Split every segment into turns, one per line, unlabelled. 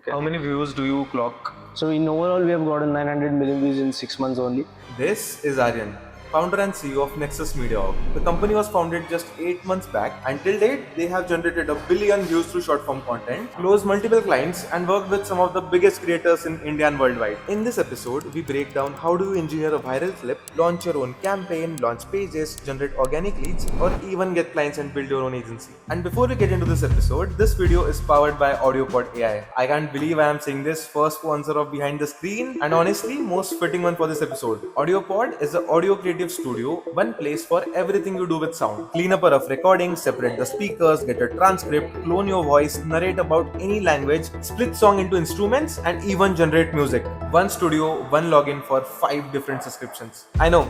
Okay.
How many views do you clock?
So in overall, we have gotten 900 million views in 6 months only.
This is Aryan, founder and CEO of Nexus Media Org. The company was founded just 8 months back. Until date, they have generated 1 billion views through short form content, closed multiple clients, and worked with some of the biggest creators in India and worldwide. In this episode, we break down how do you engineer a viral clip, launch your own campaign, launch pages, generate organic leads, or even get clients and build your own agency. And before we get into this episode, this video is powered by AudioPod AI. I can't believe I am saying this, first sponsor of Behind the Screen, and honestly, most fitting one for this episode. AudioPod is the audio creative studio, one place for everything you do with sound. Clean up a rough recording, separate the speakers, get a transcript, clone your voice, narrate about any language, split song into instruments, and even generate music. One studio, one login for 5 different subscriptions. I know,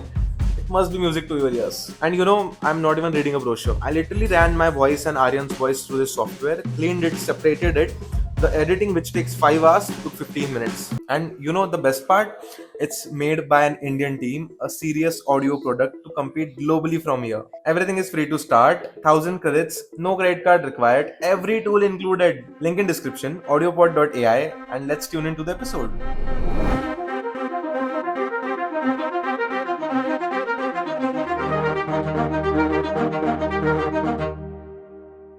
it must be music to your ears. And you know, I'm not even reading a brochure. I literally ran my voice and Aryan's voice through this software, cleaned it, separated it. The editing, which takes 5 hours, took 15 minutes. And you know the best part? It's made by an Indian team, a serious audio product to compete globally from here. Everything is free to start, 1000 credits, no credit card required, every tool included. Link in description, audiopod.ai, and let's tune into the episode.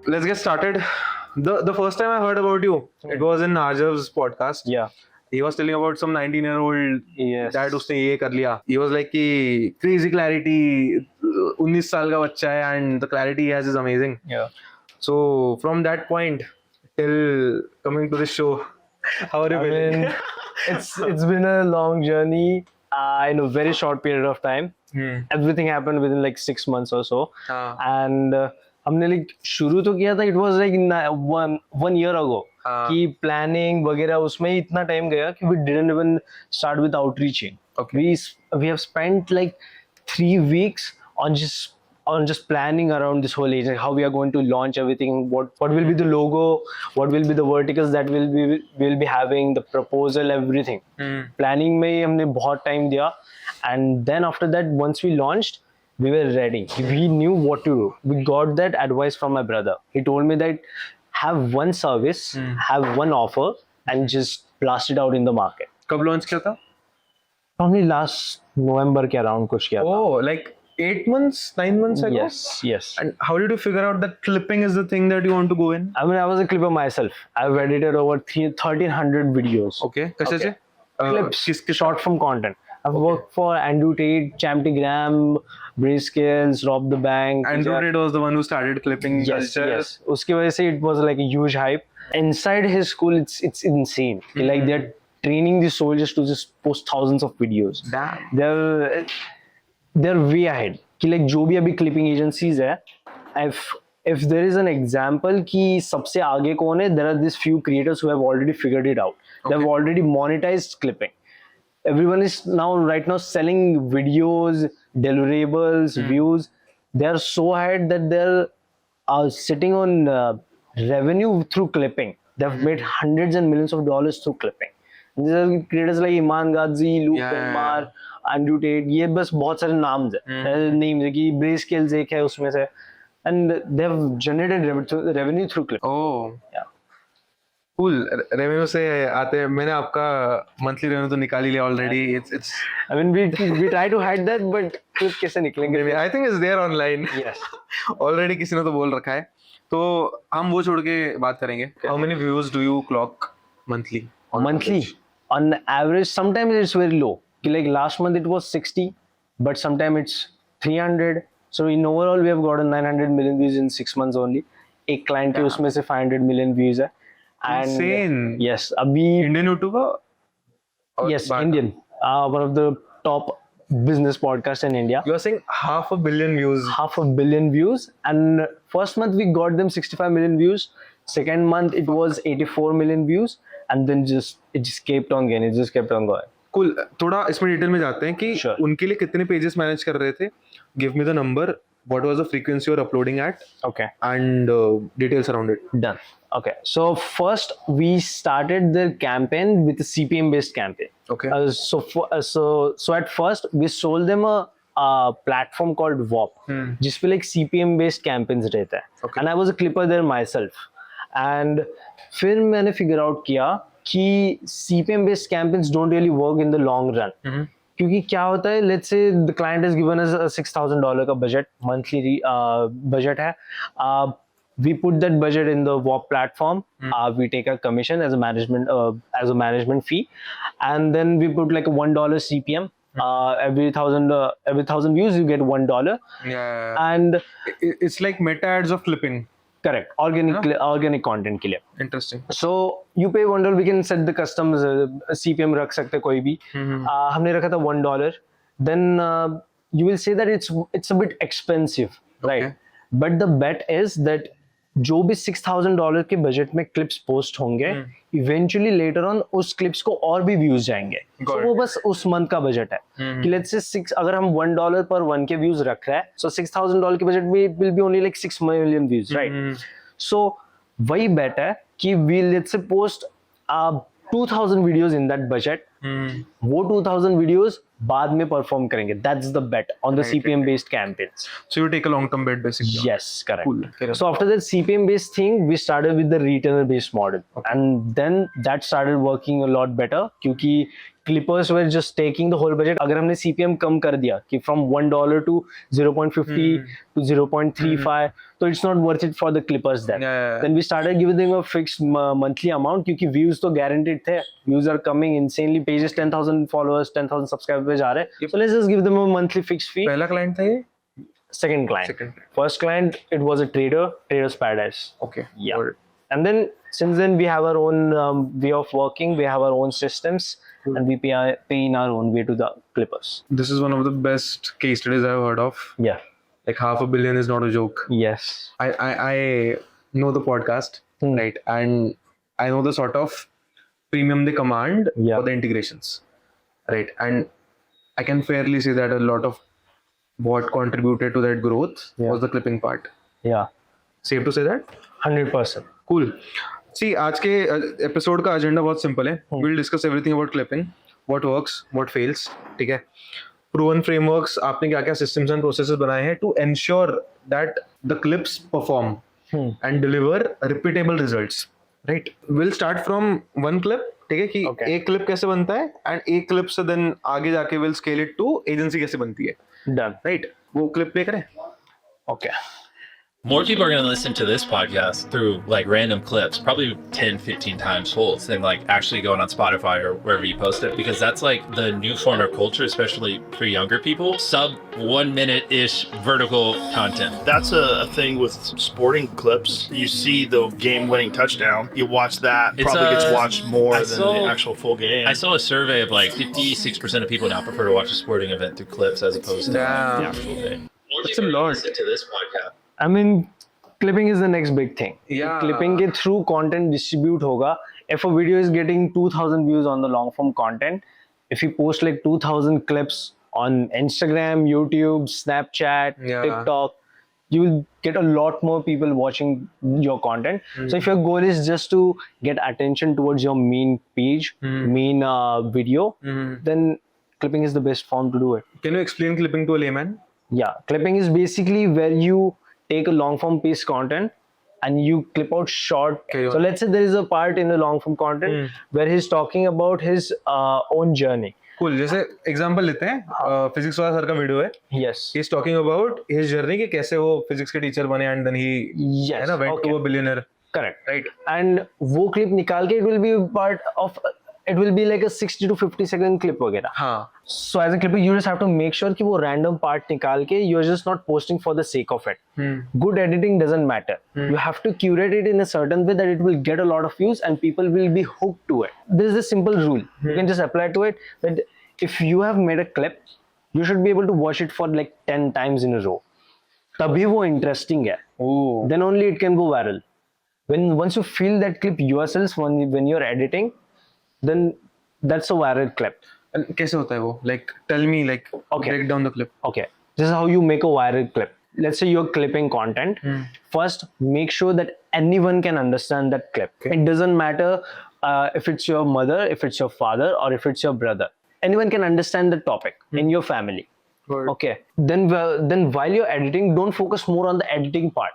Let's get started. The first time I heard about you, it was in Arjav's podcast.
Yeah.
He was telling about some 19-year-old
Yes.
that उसने ये कर लिया. He was like कि crazy clarity, 19 साल का बच्चा है and the clarity he has is amazing.
Yeah.
So from that point till coming to this show, how are you
I
feeling?
mean, it's been a long journey in a very short period of time. Everything happened within like 6 months or so.
हाँ.
And हमने like शुरू तो किया था, it was like one year ago.
हाँ.
कि planning वगैरह उसमें ही इतना टाइम गया कि we didn't even start with outreaching.
Okay.
We have spent like 3 weeks on just planning around this whole agency, how we are going to launch everything, what will be the logo, what will be the verticals that we'll be having, the proposal, everything. Planning में ही हमने बहुत time दिया, and then after that once we launched, we were ready. We knew what to do. We got that advice from my brother. He told me that have one service, have one offer, and just blast it out in the market.
कब launch किया था?
Probably last November के around कुछ किया था.
Oh, like 8 months, 9 months ago?
Yes.
And how did you figure out that clipping is the thing that you want to go in?
I mean, I was a clipper myself. I've edited over 1,300 videos.
Okay. कशाचे?
Clips, short form content. I've worked for Andrew Tate, Champty Graham, Brayscales, Rob the Bank.
Andrew Tate was the one who started clipping culture.
Yes. उसकी वजह से it was like a huge hype. Inside his school, it's insane. Like they're training the soldiers to just post thousands of videos.
Damn.
They're way ahead. कि like जो भी अभी clipping agencies है, if there is an example कि सबसे आगे कौन है, there are these few creators who have already figured it out. They have already monetized clipping. Everyone is right now selling videos, deliverables, views. They are so ahead that they're sitting on revenue through clipping. They've made hundreds and millions of dollars through clipping. These are creators like Iman Ghazi, Luke Kumar, Andrew Tate. ये बस बहुत सारे नाम हैं. Names है कि Brayscales एक है उसमें से. And they've generated revenue through clipping.
Oh.
Yeah.
Cool. Revenue से आते हैं. मैंने आपका monthly revenue तो निकाल ही लिया already. It's.
I mean, we try to hide that, but clip कैसे निकलेंगे?
I think it's there online.
Yes.
Already किसी ने तो बोल रखा है. तो हम वो छोड़ के बात करेंगे. How many views do you clock monthly?
Monthly, on average, sometimes it's very low. Like last month it was 60, but sometimes it's 300. So in overall, we have gotten 900 million views in 6 months only. एक client के उसमें से 500 million views है. And
Insane.
Yes, अभी
Indian YouTuber?
yes, Indian. One of the top business podcasts in India.
You are saying 500 million views.
500 million views, and first month we got them 65 million views. Second month it was 84 million views, and then it just kept on going. It just kept on going.
Cool. थोड़ा इसमें detail में जाते हैं कि
Sure.
उनके लिए कितने pages manage कर रहे थे. Give me the number. What was the frequency you're uploading at?
Okay.
And details around it.
Done. Okay. So first we started the campaign with a CPM based campaign.
Okay.
So at first we sold them a platform called WOP, जिस पे like CPM based campaigns रहता है.
Okay.
And I was a clipper there myself. And फिर मैंने figure out किया कि CPM based campaigns don't really work in the long run. क्योंकि क्या होता है, let's say the client has given us a $6,000 का budget, monthly budget है. We put that budget in the WOP platform. We take a commission as a management fee, and then we put like a $1 CPM. Every thousand views you get $1.
Yeah.
And
It's like meta ads of clipping.
correct, organic content के लिए.
Interesting.
So you pay $1. We can set the custom CPM रख सकते कोई भी. हमने रखा था $1. Then you will say that it's a bit expensive, right?
Okay.
But the bet is that जो भी $6,000 के बजट में क्लिप्स पोस्ट होंगे, इवेंचुअली लेटर ऑन उस क्लिप्स को और भी व्यूज जाएंगे. तो वो बस उस मंथ का बजट है कि लेट्स से अगर हम $1 पर 1 के व्यूज रख रहे हैं, सो $6,000 के बजट में will be only like 6 million views, right? So वही बेट है कि we let's say post 2000 videos in that budget. वो 2000 वीडियोस बाद में परफॉर्म करेंगे. That's the bet on the CPM based campaigns.
So you take a long term bet basically.
Yes, correct.
Cool.
So after that CPM based thing, we started with the retainer based model, and then that started working a lot better क्योंकि clippers were just taking the whole budget. अगर हमने CPM कम कर दिया कि from $1 to 0.50 to 0.35, तो it's not worth it for the clippers then.
Yeah.
Then we started giving them a fixed monthly amount क्योंकि views तो guaranteed थे. Views are coming insanely. Pages 10,000 followers, 10,000 subscribers पे जा रहे हैं. So let's just give them a monthly fixed fee.
पहला client था ये?
Second client. First client, it was a Trader's Paradise.
Okay.
Yeah.
Got it.
And then since then we have our own way of working. We have our own systems, and we pay in our own way to the clippers.
This is one of the best case studies I've heard of.
Yeah.
Like $500 million is not a joke.
Yes.
I know the podcast, right? And I know the sort of premium they command for the integrations, right? And I can fairly say that a lot of what contributed to that growth was the clipping part.
Yeah.
Safe to say that?
100%.
Cool. See, आज के episode का agenda बहुत simple है. We'll discuss everything about clipping, what works, what fails. ठीक है. Proven frameworks, आपने क्या क्या systems and processes बनाए हैं to ensure that the clips perform and deliver repeatable results. Right. We'll start from one clip. ठीक है कि एक क्लिप कैसे बनता है and एक क्लिप से then आगे जाके we'll scale it to agency कैसे बनती है.
Done.
Right. वो क्लिप प्ले करें.
Okay.
More people are going to listen to this podcast through like random clips, probably 10, 15 times full, than like actually going on Spotify or wherever you post it, because that's like the new form of culture, especially for younger people. Sub 1 minute-ish vertical content.
That's a thing with sporting clips. You see the game-winning touchdown, you watch that,
It's,
probably gets watched more
I
than
saw-
the actual full game.
I saw a survey of like 56% of people now prefer to watch a sporting event through clips as opposed to the actual thing. More
That's
people
a lot.
listen to this podcast.
I mean, clipping is the next big thing.
Yeah.
Clipping के through content distribute होगा. If a video is getting 2,000 views on the long form content, if you post like 2,000 clips on Instagram, YouTube, Snapchat, TikTok, you will get a lot more people watching your content. So if your goal is just to get attention towards your main page, main video, then clipping is the best form to do it.
Can you explain clipping to a layman?
Yeah, clipping is basically where you take a long form piece content and you clip out short. So let's say there is a part in the long form content where he's talking about his own journey.
Cool. जैसे example लेते हैं, physics वाला sir का video है.
Yes.
He is talking about his journey कि कैसे वो physics के टीचर बने एंड देन ही
Yes.
है ना went to a billionaire.
Correct.
Right.
And वो clip निकाल के it will be part of, it will be like a 60 to 50 second clip वगैरह.
हाँ.
So as a clipper, you just have to make sure कि वो random part निकाल के you're just not posting for the sake of it. Good editing doesn't matter. You have to curate it in a certain way that it will get a lot of views and people will be hooked to it. This is a simple rule. You can just apply to it. That if you have made a clip, you should be able to watch it for like 10 times in a row. तभी वो interesting है.
Oh.
Then only it can go viral. Once you feel that clip yourself when you're editing, then that's a viral clip.
And कैसे होता है वो? Like tell me, like break down the clip.
Okay, this is how you make a viral clip. Let's say you're clipping content. First, make sure that anyone can understand that clip. It doesn't matter if it's your mother, if it's your father, or if it's your brother. Anyone can understand the topic in your family.
Good.
Okay, then while you're editing, don't focus more on the editing part.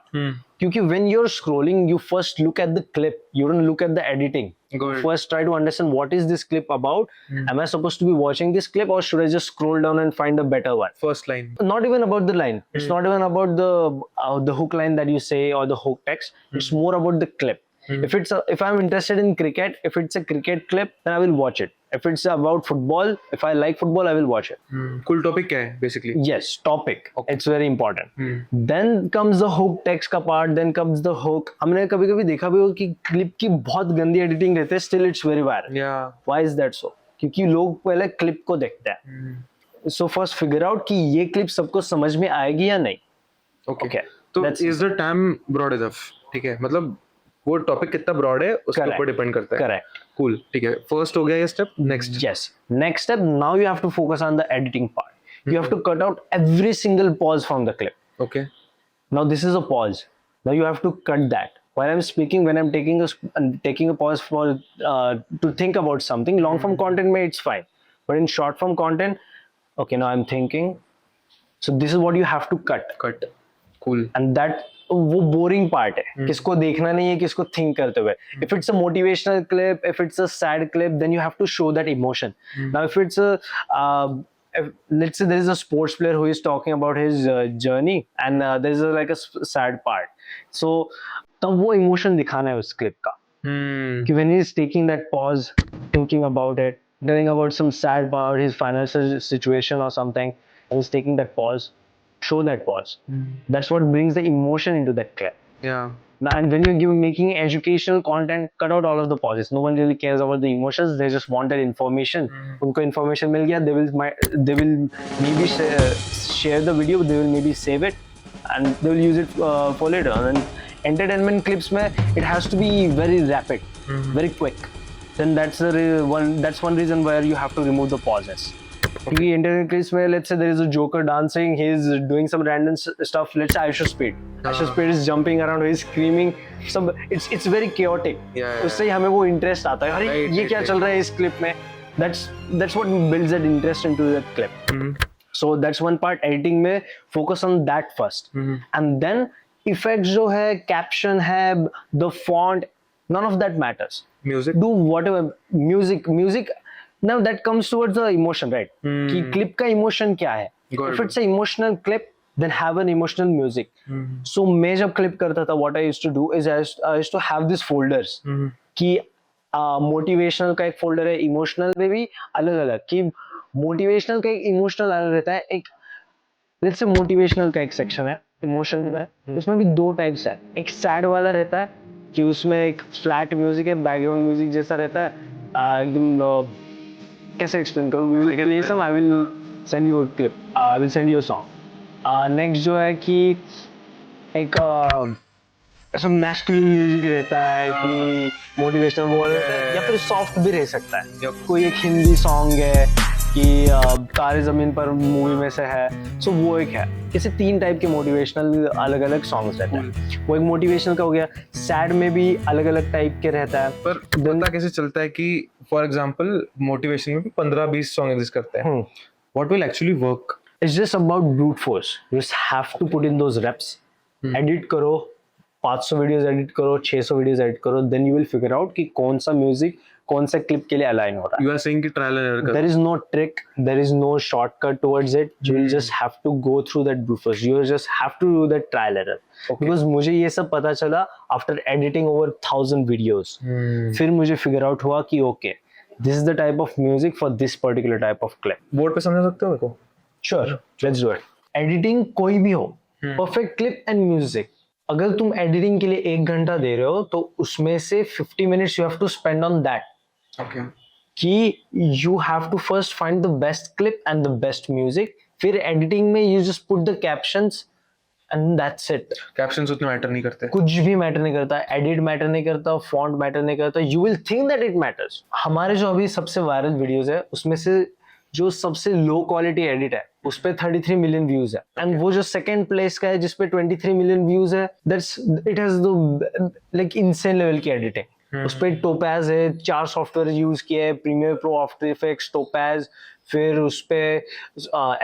Because when you're scrolling, you first look at the clip. You don't look at the editing.
Good.
First, try to understand what is this clip about. Am I supposed to be watching this clip, or should I just scroll down and find a better one?
First line.
Not even about the line. It's not even about the hook line that you say or the hook text. It's more about the clip. If I'm interested in cricket, if it's a cricket clip, then I will watch it. If it's about football, if I like football, I will watch it.
Cool topic क्या है basically?
Yes, topic. It's very important. Then comes the hook text का part. Then comes the hook. हमने कभी-कभी देखा भी हो कि clip की बहुत गंदी एडिटिंग रहती है. Still it's very viral.
Yeah.
Why is that so? क्योंकि लोग पहले क्लिप को देखते हैं. So first figure out कि ये क्लिप सबको समझ में आएगी या नहीं.
Okay.
Okay.
तो
That's-
is the term broad enough? ठीक है, मतलब वो टॉपिक कितना ब्रॉड है उसके
Correct.
ऊपर डिपेंड करता है.
Correct.
Cool. ठीक है. फर्स्ट हो गया ये step. Next.
Yes. Next step, now you have to focus on the editing part. You have to cut out every single pause from the clip.
Okay.
Now this is a pause. Now you have to cut that. While I'm speaking, when I'm taking a pause for to think about something, long form content may it's fine, but in short form content, okay, now I'm thinking. So this is what you have to cut,
Cut. Cool.
and that वो boring part है. किसको देखना नहीं है, किसको think करते हुए. If it's a motivational clip, if it's a sad clip, then you have to show that emotion. Now if it's let's say there is a sports player who is talking about his journey, and there is like a sad part, so तब वो emotion दिखाना है उस clip का. कि when he is taking that pause, thinking about it, telling about some sad about his financial situation or something, and he's taking that pause, show that pause. That's what brings the emotion into that clip.
Yeah.
Now, and when you're making educational content, cut out all of the pauses. No one really cares about the emotions. They just want that information. उनको information मिल गया, they will maybe share the video. They will maybe save it, and they will use it for later. And entertainment clips में it has to be very rapid, very quick. Then that's one reason where you have to remove the pauses. क्योंकि entertainment clips में let's say there is a joker dancing, he is doing some random stuff. Let's say Aisha Speed. Aisha Speed is jumping around, he is screaming. It's very chaotic.
Yeah.
उससे ही हमें वो interest आता है. अरे
Right,
ये
right,
क्या चल रहा है इस clip में? That's what builds that interest into that clip. So that's one part. Editing में focus on that first. And then effects जो है, caption है, the font, none of that matters.
Music.
Do whatever. Music. Now that comes towards the emotion, right? कि clip का emotion क्या है?
Got
If
it.
it's an emotional clip, then have an emotional music. So मैं जब clip करता था, what I used to do is I used to have these folders. कि motivational का एक folder है, emotional में भी अलग अलग. कि motivational का एक emotional अलग रहता है. एक let's say motivational का एक section है, emotional में. उसमें भी दो types है. एक sad वाला रहता है कि उसमें एक flat music है, background music जैसा रहता है. एकदम कैसे एक्सप्लेन करूँ? ये सब I will send you a clip. I will send you a song. Next जो है कि एक ऐसा masculine म्यूजिक रहता है कि मोटिवेशनल वो रहता है, या फिर सॉफ्ट भी रह सकता है. कोई एक हिंदी सॉन्ग है कि तारे ज़मीन पर मूवी में से है, सो वो एक है. ऐसे 3 टाइप के मोटिवेशनल अलग अलग सॉन्ग्स रहते हैं. वो एक मोटिवेशनल का हो गया. सैड में भी अलग अलग टाइप के रहता है.
पर पता कैसे चलता है कि फॉर एग्जांपल मोटिवेशन में भी 15-20 सॉन्ग एग्जिस्ट करते हैं. What will actually work?
It's just about brute force. You just have to put in those reps. Edit करो, 500 वीडियोस एडिट करो, 600 वीडियोस एडिट करो, then you will figure out कि कौन सा म्यूजिक कौन सा क्लिप के लिए अलाइन हो रहा है.
यू आर सेइंग कि trial and error.
There is no trick, there is no shortcut towards it. You will just have to go through that brute force. You just have to do that trial error. Because मुझे ये सब पता चला after editing over 1000 videos. फिर मुझे figure out हुआ कि okay, this is the type of music for this particular type of clip.
Board पे समझा सकते हो मेरे को?
Sure, let's do it. Editing कोई भी हो, perfect clip and music. अगर तुम editing के लिए 1 घंटा दे रहे हो, तो उसमें से 50 minutes you have to spend on that.
Okay.
कि you have to first find the best clip and the best music. फिर editing में you just put the captions and that's it.
Captions उतने मैटर नहीं करते.
कुछ भी matter नहीं करता, एडिट मैटर नहीं करता, फॉन्ट मैटर नहीं करता. You will think that it matters. हमारे जो अभी सबसे वायरल वीडियोस है उसमें से जो सबसे लो क्वालिटी एडिट है उस पे 33 मिलियन व्यूज है. एंड वो जो सेकंड प्लेस का है जिस पे 23 मिलियन व्यूज है, that's it has the like insane level की एडिटिंग. उस पे टोपैज है, 4 सॉफ्टवेयर यूज किए हैं, Premiere Pro, After Effects, Topaz, फिर उस पे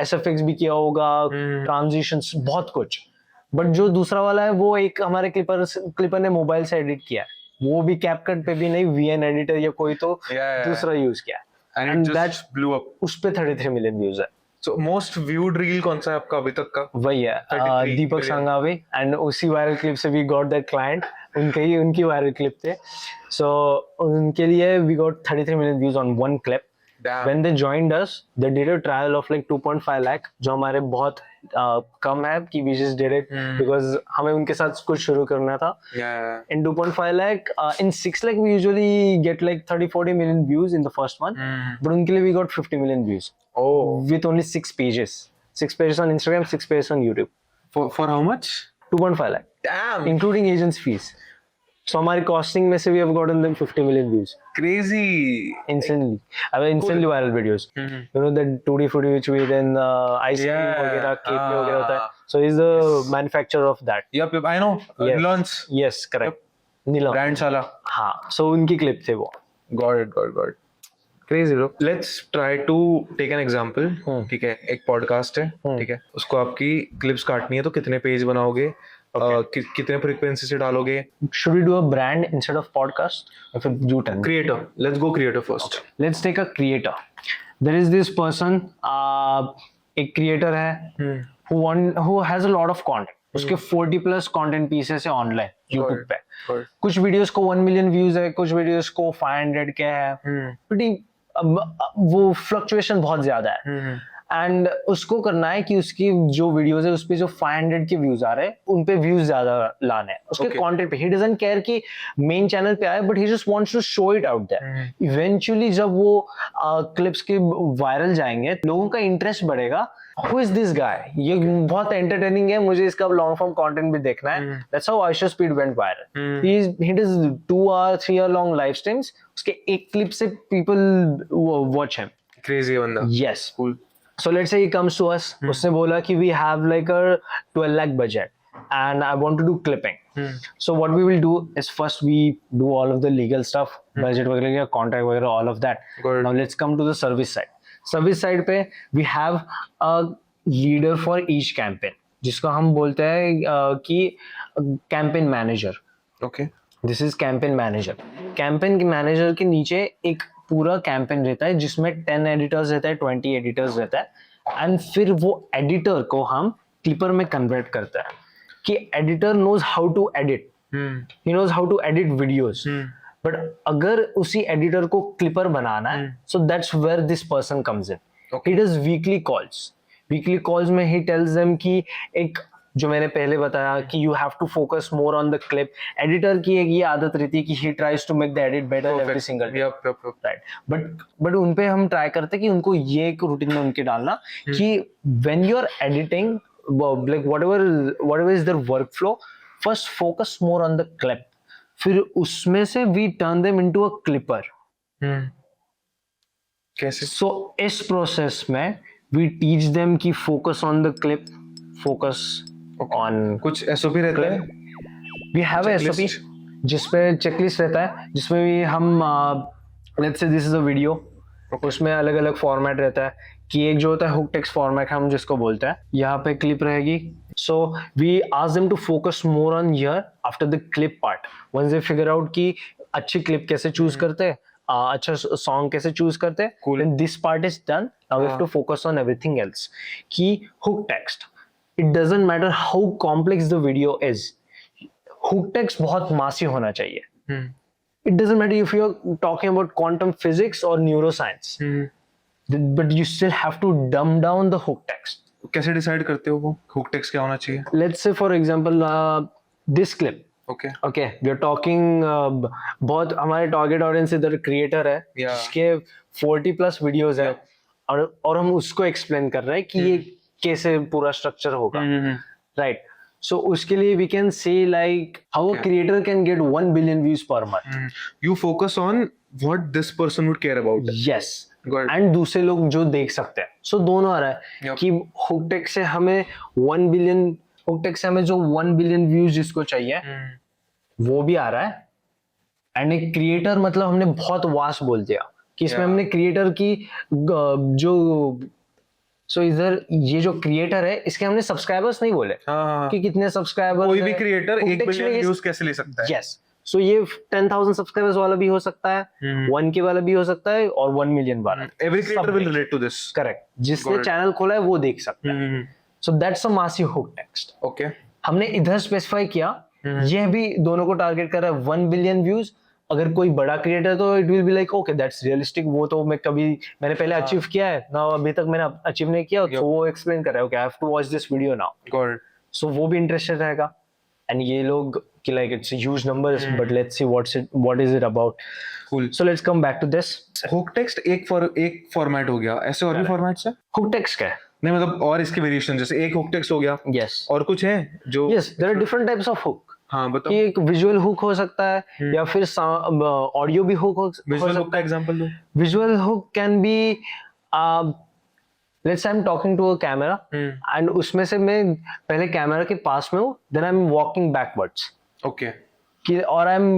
SFX भी किया होगा, ट्रांजिशंस, बहुत कुछ। बट जो दूसरा वाला है वो एक हमारे क्लिपर ने मोबाइल से एडिट किया है, वो भी कैपकट पे भी नहीं, VN एडिटर या कोई तो दूसरा यूज किया है,
And it
that
just blew up.
उस पे 33 मिलियन व्यूज है।
So most viewed reel कौन सा है आपका अभी तक का?
वही है
33
दीपक
million.
संघावी, एंड उसी वायरल क्लिप से वी गॉट दैट क्लाइंट, उनकी वायरल क्लिप थे, सो उनके लिए we got 33 million views on one clip.
Damn.
When they joined us, they did a trial of like 2.5 lakh, जो हमारे बहुत कम है कि we just did it because हमें उनके साथ कुछ शुरू करना था।
Yeah.
In 2.5 lakh, in 6 lakh we usually get like 30-40 million views in the first month, but उनके लिए we got 50 million views
Oh.
with only 6 pages. 6 pages on Instagram, 6 pages on YouTube.
For how much?
2.5 lakh,
Damn.
including agents fees. So हमारी costing में से we have gotten them 50 million views.
Crazy.
Instantly. I mean, instantly viral videos. You know that Tutti Frutti which we then ice cream
Yeah.
वगैरह, cake में वगैरह होता है. So he's the manufacturer of that.
Yup. I know.
Yes.
Nuance.
Yes, correct. Neelam.
Brand साला.
हाँ. So उनकी clip थे वो.
Got it. Crazy bro. Let's try to take an example. ठीक है, एक पॉडकास्ट है, ठीक है, उसको आपकी क्लिप्स काटनी है तो कितने पेज बनाओगे, कितने फ्रीक्वेंसी से डालोगे?
Should we do a brand instead of podcast? If you tell me.
Creator. Let's go creator first.
Let's take a creator. There is this person, एक creator है, who has a lot of content. उसके 40+ content pieces है online YouTube पे। कुछ videos को 1 million views है, कुछ videos को 500 के है, pretty वो फ्लक्चुएशन बहुत ज्यादा है। एंड उसको करना है कि उसकी जो वीडियोस है उस पे जो 500 के व्यूज आ रहे हैं उन पे व्यूज ज्यादा लाने हैं उसके कंटेंट पे। ही डजंट केयर कि मेन चैनल पे आए, but he just wants to show it out there. Eventually जब वो क्लिप्स के वायरल जाएंगे, लोगों का इंटरेस्ट बढ़ेगा। Who is this guy? ये बहुत एंटरटेनिंग है, मुझे इसका लॉन्ग फॉर्म कंटेंट भी देखना है। That's how Aisha Speed went viral. He does 2 hour 3 hour long live streams. उसके एक क्लिप से people watch him.
Crazy बंदा.
Yes.
Cool.
So let's say he comes to us. उसने बोला कि we have like a 12 lakh budget and I want to do clipping. So what we will do is first we do all of the legal stuff, budget वगैरह, contract वगैरह, all of that.
Good.
Now let's come to the service side. Service side पे we have a leader for each campaign, जिसको हम बोलते हैं कि campaign manager.
Okay.
This is campaign manager. Campaign manager के नीचे एक पूरा कैंपेन रहता है जिसमें 10 एडिटर्स रहता है, 20 एडिटर्स रहता है, एंड फिर वो एडिटर को हम क्लिपर में कन्वर्ट करता है कि editor knows how to edit, he knows how to edit videos. But अगर उसी एडिटर को क्लिपर बनाना है, so that's where this person comes in. He does weekly calls में ही टेल्स देम कि एक जो मैंने पहले बताया कि you have to focus more on the clip. Editor की एक ये आदत रहती है कि he tries to make the edit better every single day, right. But उन पे हम ट्राई करते हैं कि उनको ये एक रूटीन में उनके डालना कि when you are editing, like whatever is their work flow, first focus more on the clip, फिर उसमें से we turn them into a clipper.
कैसे?
सो इस प्रोसेस में वी टीच देम कि focus on the clip, focus on
कुछ SOP रहता है?
वी हैव अ एसओपी जिसपे चेकलिस्ट रहता है, जिसमें भी हम let's say this is a video, उसमें अलग अलग फॉर्मेट रहता है कि एक जो होता है हुक टेक्स्ट फॉर्मेट हम जिसको बोलते हैं, यहाँ पे क्लिप रहेगी। So we ask them to focus more on here after the clip part. Once they figure out कि अच्छी क्लिप कैसे चूज करते हैं, अच्छा सॉन्ग कैसे चूज करते हैं, then this part is done. Now we have to focus on everything else. कि hook text, it doesn't matter how complex the video is, hook text बहुत मासी होना चाहिए। It doesn't matter if you're talking about quantum physics or neuroscience, but you still have to dumb down the hook text.
कैसे decide करते हो वो hook text क्या होना चाहिए?
Let's say for example this clip.
Okay.
We are talking बहुत हमारे target audience इधर क्रिएटर है जिसके 40+ वीडियोस है, और हम उसको एक्सप्लेन कर रहे हैं कि ये कैसे पूरा स्ट्रक्चर होगा, राइट। सो उसके लिए we can say like how a creator can get 1 billion views per month.
You focus on what this person would care about.
Yes,
Good.
And दूसरे लोग जो देख सकते हैं। सो दोनों आ रहा है कि हुक टेक से हमें 1 बिलियन, हुक टेक से हमें जो 1 बिलियन व्यूज जिसको चाहिए वो भी आ रहा है, एंड एक क्रिएटर मतलब हमने बहुत वास्ट बोल दिया कि इसमें
Yeah.
हमने क्रिएटर की जो सो इधर ये जो क्रिएटर है इसके हमने सब्सक्राइबर्स नहीं बोले
हाँ,
कि कितने सब्सक्राइबर्स
कोई भी क्रिएटर 1 बिलियन व्यूज कैसे ले सकता है?
यस सो ये 10,000 सब्सक्राइबर्स वाला भी हो सकता है, 1K वाला भी हो सकता है और 1 मिलियन वाला।
Every creator will relate to this.
Correct, जिसने
Got it.
चैनल खोला है वो देख सकता है। So that's a massive hook text.
Okay,
हमने इधर स्पेसिफाई किया, यह भी दोनों को टारगेट कर रहा है 1 बिलियन व्यूज। अगर कोई बड़ा क्रिएटर तो it will be like okay that's realistic, वो तो मैंने पहले अचीव किया है ना, अभी तक मैंने अचीव नहीं किया, तो वो एक्सप्लेन कर रहा है okay I have to watch this video now.
Got it.
So वो भी इंटरेस्टेड रहेगा। एंड ये लोग कि like it's huge numbers but let's see what is it about.
Cool.
So let's come back to this.
Hook text एक format हो गया, ऐसे और भी फॉर्मेट्स है?
हुक टेक्स्ट क्या है?
नहीं मतलब और इसके वेरिएशन, जैसे एक हुक टेक्स्ट हो गया,
यस
और कुछ है जो?
Yes there are different types of hook.
हाँ बताओ।
कि एक विजुअल हुक हो सकता है या फिर ऑडियो भी हुक हो
विजुअल हुक
सकता
का
है।
एग्जांपल दो।
Visual hook can be let's say I'm talking to a camera and उसमें से मैं पहले कैमरा के पास में हूँ, then I'm walking backwards
okay,
कि और I'm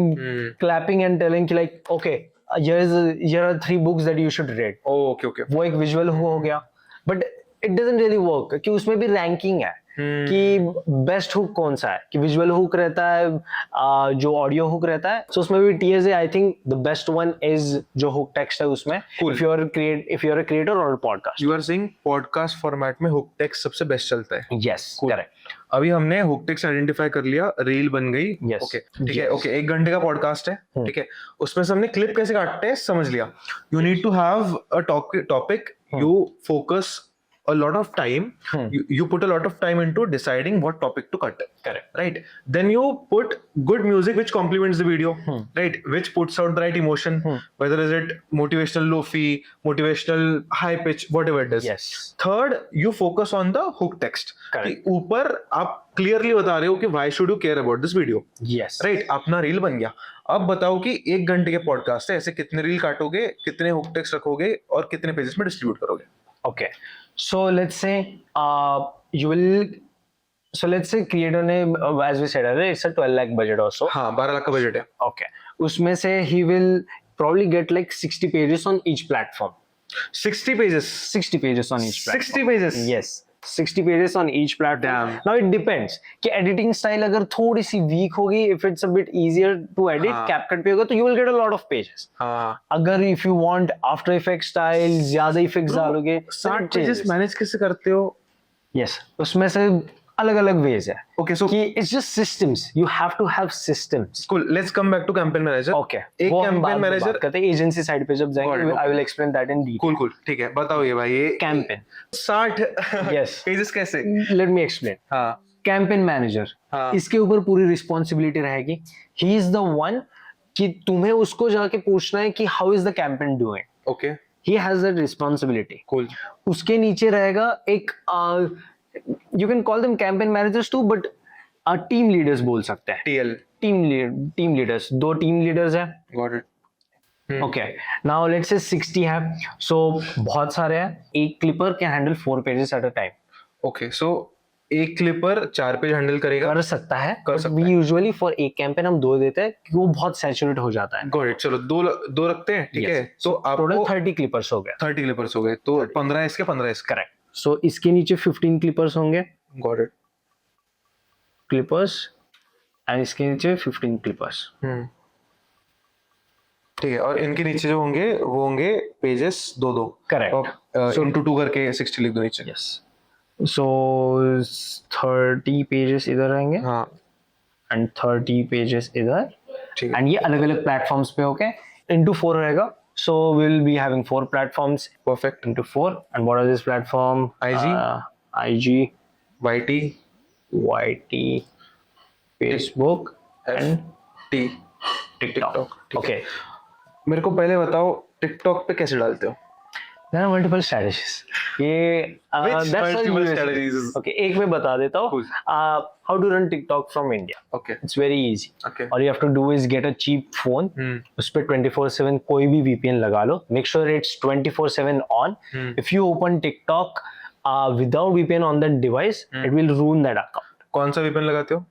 clapping and telling कि like okay here are 3 books that you should read।
Okay okay.
वो एक विजुअल हो गया, but it doesn't really work कि उसमें भी रैंकिंग है कि बेस्ट हुक कौन सा है, कि विजुअल हुक रहता है, जो ऑडियो हुक रहता है। सो उसमें भी TSA I think the best one is जो हुक टेक्स्ट है उसमें।
Cool.
If you are a creator और podcast.
You are saying podcast format में हुक टेक्स्ट सबसे बेस्ट चलता है।
Yes
Cool.
करेक्ट।
अभी हमने हुक टेक्स्ट आइडेंटिफाई कर लिया, रील बन गई।
Yes.
ओके ठीक है,
Yes.
ओके 1 घंटे का पॉडकास्ट है, ठीक है, उसमें से हमने क्लिप कैसे काटते हैं समझ लिया। You need to have a topic, you focus a lot of time, you put a lot of time into deciding what topic to cut,
Correct.
right? Then you put good music which complements the video, right, which puts out the right emotion, whether is it motivational lofi, motivational high pitch, whatever it is.
Yes.
Third, you focus on the hook text
Correct.
कि ऊपर आप clearly बता रहे हो कि why should you care about this video,
yes
right? अपना reel बन गया। अब बताओ कि 1 घंटे के पॉडकास्ट है, ऐसे कितने रील काटोगे, कितने हुक टेक्स्ट रखोगे और कितने पेजेस में डिस्ट्रीब्यूट करोगे?
Okay, so let's say let's say creator ने as we said earlier it's a 12 lakh budget also।
हाँ 12 लाख का बजट है।
Okay, उसमें से he will probably get like 60 pages on each platform।
60 pages?
60 pages on each platform।
60 pages?
Yes, 60 pages on each platform।
Damn.
Now it depends कि editing style अगर थोड़ी सी weak होगी, if it's a bit easier to edit,
हाँ.
CapCut पे होगा तो you will get a lot of pages।
हाँ।
अगर if you want After Effects style ज्यादा effects डालोगे
60 पेजेस मैनेज कैसे करते हो?
yes, उसमें से अलग अलग ways है
Okay, so
कि it's just systems, you have to have systems।
cool, let's come back to campaign manager।
Okay,
एक
वो हम
campaign
बाद में
manager
बात करते हैं, एजेंसी साइड पे जब
Got it,
जाएंगे
okay.
I will explain that in detail।
cool, ठीक है, बताओ ये भाई, ये
Campaign,
60
Yes.
पेजेस कैसे?
let me explain।
हाँ
कैंपेन मैनेजर,
हाँ।
इसके ऊपर पूरी रिस्पॉन्सिबिलिटी रहेगी। ही इज द वन कि तुम्हें उसको जाके पूछना है कि how is the campaign doing.
Okay
he has that responsibility.
Cool.
उसके नीचे रहेगा एक you can call them campaign managers too, but team leaders बोल सकते हैं।
TL,
team leaders, 2 team leaders हैं।
Got it.
Okay, now let's say 60 है, so बहुत सारे हैं। एक clipper can handle 4 pages at a time.
Okay, so एक क्लिपर 4 पेज हैंडल करेगा?
कर सकता है,
कर
but
सकता
we
है।
usually for एक कैंपेन हम 2 देते हैं क्योंकि वो बहुत सैचुरेट हो जाता है।
गॉट इट, चलो दो रखते हैं, ठीक
Yes.
है। तो
टोटल
आपको
30 क्लिपर्स हो गए।
30 क्लिपर्स हो गए, तो 15 इसके 15 इसके।
करेक्ट। सो इसके नीचे 15 क्लिपर्स होंगे,
गॉट इट।
क्लिपर्स, एंड इसके नीचे 15 क्लिपर्स।
ठीक है, और इनके नीचे जो होंगे वो होंगे पेजेस 2-2।
करेक्ट।
इनटू 2 करके 60 लिख दो नीचे।
यस, सो 30 पेजेस इधर रहेंगे
हाँ
एंड 30 पेजेस इधर,
ठीक है।
एंड ये अलग अलग प्लेटफॉर्म्स पे होके इनटू 4 रहेगा। So we will be having 4 platforms
perfect.
into 4, and what are this platform?
IG?
IG,
YT,
YT, Facebook, and
T,
TikTok। Okay,
मेरे को पहले बताओ टिकटॉक पे कैसे डालते हो?
there are multiple strategies। ये
Which
that's all
multiple
US
strategies?
Okay, एक मैं बता देता हूँ।
Cool.
How to run TikTok from India?
Okay.
It's very easy।
Okay.
All you have to do is get a cheap phone। उस पे 24/7 कोई भी VPN लगा लो। Make sure it's 24/7 on। If you open TikTok without VPN on that device, it will ruin that account।
कौन सा VPN लगाते हो?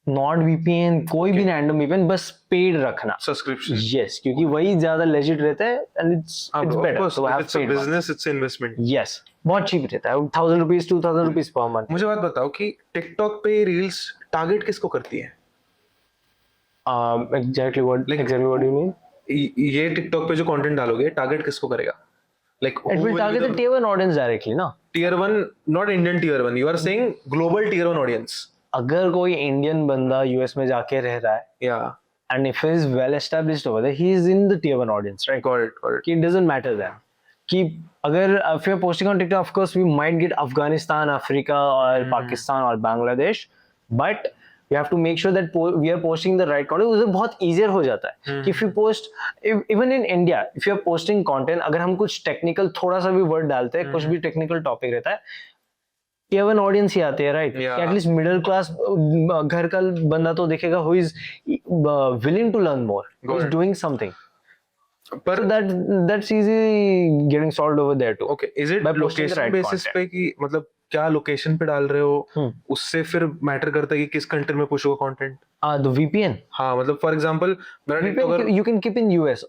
Not VPN, कोई भी रैंडम वीपीएन, बस पेड रखना.
सब्सक्रिप्शन.
Yes, क्योंकि वही ज्यादा लेजिट रहता है and it's better to have
it's a
paid one.
Business, it's investment.
Yes, बहुत चीप रहता है, 1000 रुपीज 2000 रुपीज पर मंथ.
मुझे बात बताओ कि टिकटॉक पे रील्स टारगेट किसको करती है?
Exactly what
Like-
do you mean?
ये टिकटॉक पे जो कंटेंट डालोगे टारगेट किसको करेगा? Like
It will target the tier 1 audience directly, ना.
tier 1, not Indian tier 1, you are saying global tier 1 audience.
अगर कोई इंडियन बंदा यूएस में जाके रह रहा है
Yeah,
and if he is well established over there, he is in the tier 1 audience, right?
got it.
It doesn't matter then. कि अगर if you're posting on TikTok, of course we might get Afghanistan, Africa or Pakistan or Bangladesh, but we have to make sure that we are posting the right content. उससे बहुत easier हो जाता है कि if you post even in India, if you are posting content, अगर हम कुछ technical थोड़ा सा भी word डालते हैं, कुछ भी technical topic रहता है, tier 1 ऑडियंस ही आते हैं, right?
Yeah.
At least middle class घर का बंदा तो देखेगा who is willing to learn more, who is
Got it.
doing something.
पर
So that's easy getting solved over there too.
Okay, is it
By posting the
location
right
basis
content.
पे कि मतलब क्या लोकेशन पे डाल रहे हो उससे फिर मैटर करता है कि किस कंट्री में पुश होगा कंटेंट?
The VPN.
हाँ, मतलब फॉर एग्जांपल मेरा TikToker
VPN you can keep in US.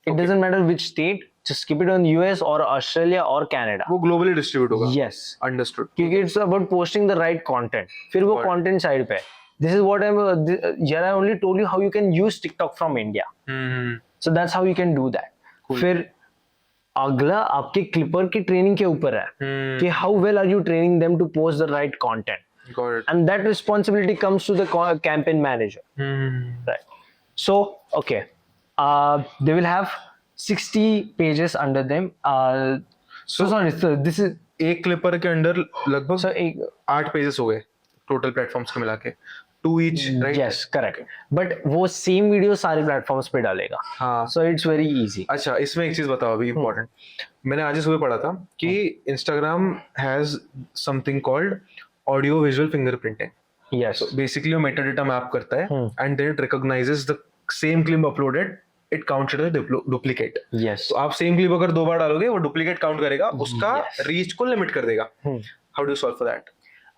It doesn't matter which state. Just keep it on US or Australia or Canada.
वो ग्लोबली डिस्ट्रीब्यूट होगा.
Yes.
अंडरस्टूड.
क्योंकि it's about posting the right content. फिर वो
Got it.
content side पे है. This is what I only told you how you can use TikTok from India. So that's how you can do that. फिर अगला आपके clipper की training के ऊपर है कि how well are you training them to post the right content,
got it.
and that responsibility comes to the campaign manager, right? So okay, they will have 60 pages under them. So sorry, so this is
एक clipper के under लगभग
so एक
8 pages हो गए total platforms के मिला के, 2 each, right?
yes correct, but वो सेम वीडियो सारे प्लेटफॉर्म्स पे डालेगा.
हाँ.
So it's very easy.
अच्छा, इसमें एक चीज बताओ अभी इम्पोर्टेंट. मैंने आज ही सुबह पढ़ा था कि Instagram has something called audio visual fingerprinting.
Yes.
So basically वो मेटा डेटा मैप करता है and then it recognizes the same clip uploaded, it counts it as duplicate.
Yes.
तो आप सेम क्लिप अगर 2 बार डालोगे वो डुप्लीकेट काउंट करेगा, उसका रीच को लिमिट कर देगा. How do you solve for that?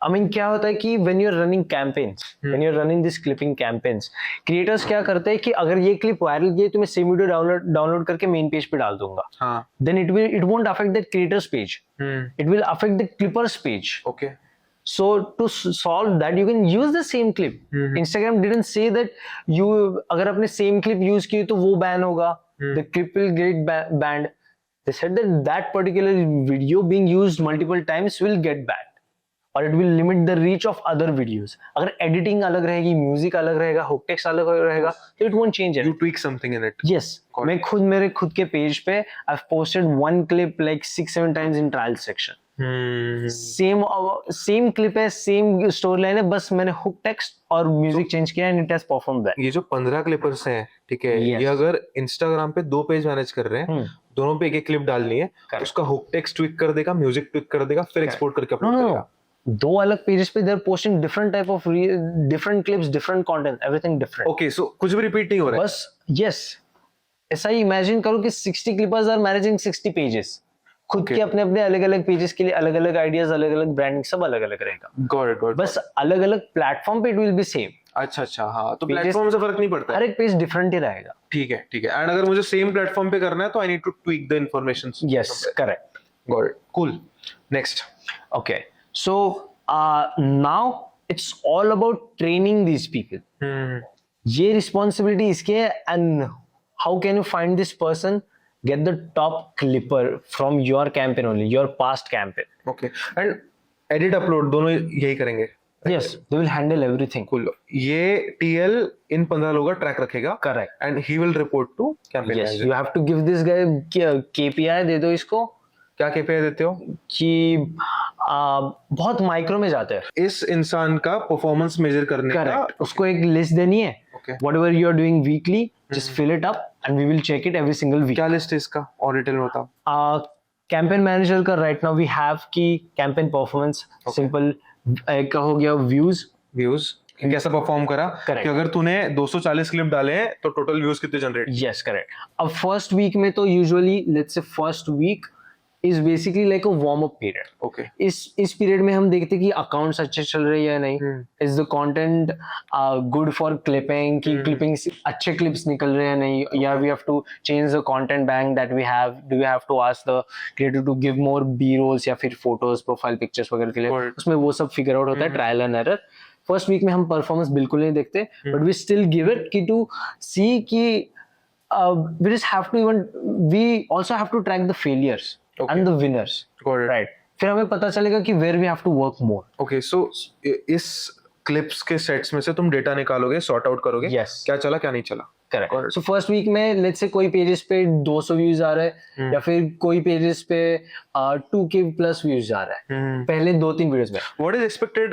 I mean क्या होता है कि when you're running campaigns, when you're running this clipping campaigns, creators क्या करते हैं कि अगर ये क्लिप वायरल गई तो मैं सेम वीडियो डाउनलोड करके मेन पेज पे डाल दूंगा.
हाँ.
Then it won't affect that creator's page. It will affect the clipper's page.
Okay.
So to solve that, you can use the same clip. Instagram didn't say that you अगर आपने same clip use की तो वो ban होगा. The clip will get banned. They said that that particular video being used multiple times will get banned, or it will limit the reach of other videos. अगर editing अलग रहेगी, music अलग रहेगा, hook text अलग रहेगा, तो it won't change it.
You tweak something in it.
Yes, मैं खुद मेरे खुद के पेज पे I've posted one clip like 6-7 times in trial section. Same clip है, सेम स्टोरी लाइन है, बस मैंने हुक टेक्स्ट और म्यूजिक चेंज किया and it has performed that.
ये जो 15 क्लिपर्स हैं, ठीक है,
Yes.
ये अगर इंस्टाग्राम पे 2 पेज मैनेज कर रहे हैं, दोनों पे एक क्लिप डालनी है, उसका हुक टेक्स्ट ट्विक कर देगा, म्यूजिक ट्विक कर देगा, फिर एक्सपोर्ट करके
नो
अपलोड
नो
करेगा.
दो अलग पेजेस पे they are posting different type of different clips, different content, everything different.
Okay, so कुछ भी रिपीट नहीं हो रहा है.
बस यस, ऐसा ही इमेजिन करो कि 60 क्लिपर्स आर मैनेजिंग 60 पेजेस. खुद के अपने अपने अलग अलग पेजेस के लिए अलग अलग आइडियाज, अलग अलग ब्रांडिंग, सब अलग अलग रहेगा.
Got it.
बस अलग अलग प्लेटफॉर्म पे इट विल बी सेम.
अच्छा, हाँ, तो
Pages-
प्लेटफॉर्म से फर्क नहीं पड़ता है.
हर एक पेज डिफरेंट ही रहेगा.
ठीक है. एंड अगर मुझे सेम प्लेटफॉर्म पे करना है तो I need to tweak the information.
Yes correct.
Got it. Cool. Next.
Okay, so now it's all about training these people. ये responsibility इसकी है, and how can you find this person? Get the top clipper from your campaign only, your past campaign.
Okay. And edit upload दोनों यही करेंगे.
Yes, they will handle everything.
Cool. ये TL इन 15 लोगों का ट्रैक रखेगा.
Correct.
And he will report to campaign
Yes,
manager.
you have to give this guy KPI दे दो इसको
क्या केपीआई देते हो?
कि बहुत माइक्रो में जाते हैं.
इस इंसान का परफॉर्मेंस मेजर करने का.
Correct. उसको एक लिस्ट देनी है.
Okay.
Whatever you are doing weekly, just fill it up and we will check it every single week.
क्या लिस्ट है इसका और डिटेल में बताओ.
कैंपेन मैनेजर का राइट नाउ वी हैव की कैंपेन परफॉर्मेंस, सिंपल एक हो गया व्यूज.
व्यूज कैसा परफॉर्म करा.
Correct.
कि अगर तूने 240 क्लिप डाले हैं तो टोटल व्यूज कितने जनरेट.
Yes correct. अब फर्स्ट वीक में तो usually let's say first week is basically like a warm up period.
Okay.
इस पीरियड में हम देखते कि अकाउंट्स अच्छे चल रहे हैं या नहीं, is the content good for clipping, कि क्लिपिंग अच्छे क्लिप्स निकल रहे हैं नहीं, या we have to change the content bank that we have, do we have to ask the creator to give more B rolls या फिर फोटोज प्रोफाइल पिक्चर्स वगैरह के लिए, उसमें वो सब फिगर आउट होता है, trial and error. First week में हम परफॉर्मेंस बिल्कुल नहीं देखते, but we still give it कि टू सी कि we just have to we also have to track the failures and the winners.
Got it.
Right. फिर हमें पता चलेगा कि where we have to work more.
Okay, so इस clips के sets में से तुम डेटा निकालोगे, सॉर्ट आउट करोगे,
Yes.
क्या चला क्या नहीं चला.
Correct.
Got it.
So first week में let's say कोई पेजेस पे 200 व्यूज आ रहे हैं, या फिर कोई पेजेस पे 2K प्लस व्यूज आ रहा है पहले 2-3 वीडियोस में.
What is expected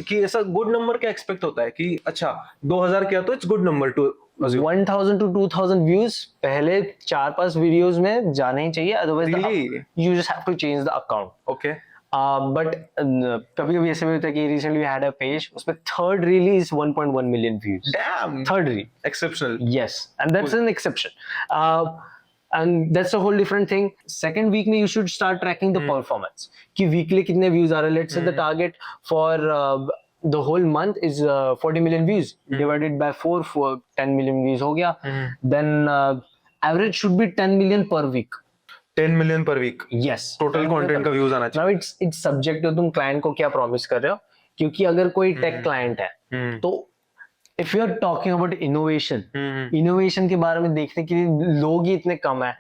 कि ऐसा गुड नंबर क्या एक्सपेक्ट होता है कि अच्छा 2000 किया तो it's good number two
1000 to 2000 views पहले 4-5 वीडियोस में जाने ही चाहिए, otherwise
Really?
you just have to change the account.
Okay.
But कभी कभी ऐसे भी होता है कि recently we had a page, उसमें third reel is 1.1 million views.
Damn.
Third reel.
Exceptional.
Yes, and that's an exception. And that's a whole different thing. Second week में you should start tracking the performance. कि weekly कितने views आ रहे हैं. Let's say the target for the whole month is 40 million views. Divided by 4 for 10 million views हो गया. Then average should be 10 million per week.
10 million per week.
Yes.
Total content का views आना चाहिए.
Now it's subject to तुम client को क्या promise कर रहे हो, क्योंकि अगर कोई टेक क्लाइंट है तो if you are talking about innovation के बारे में देखने के लिए लोग ही इतने कम है,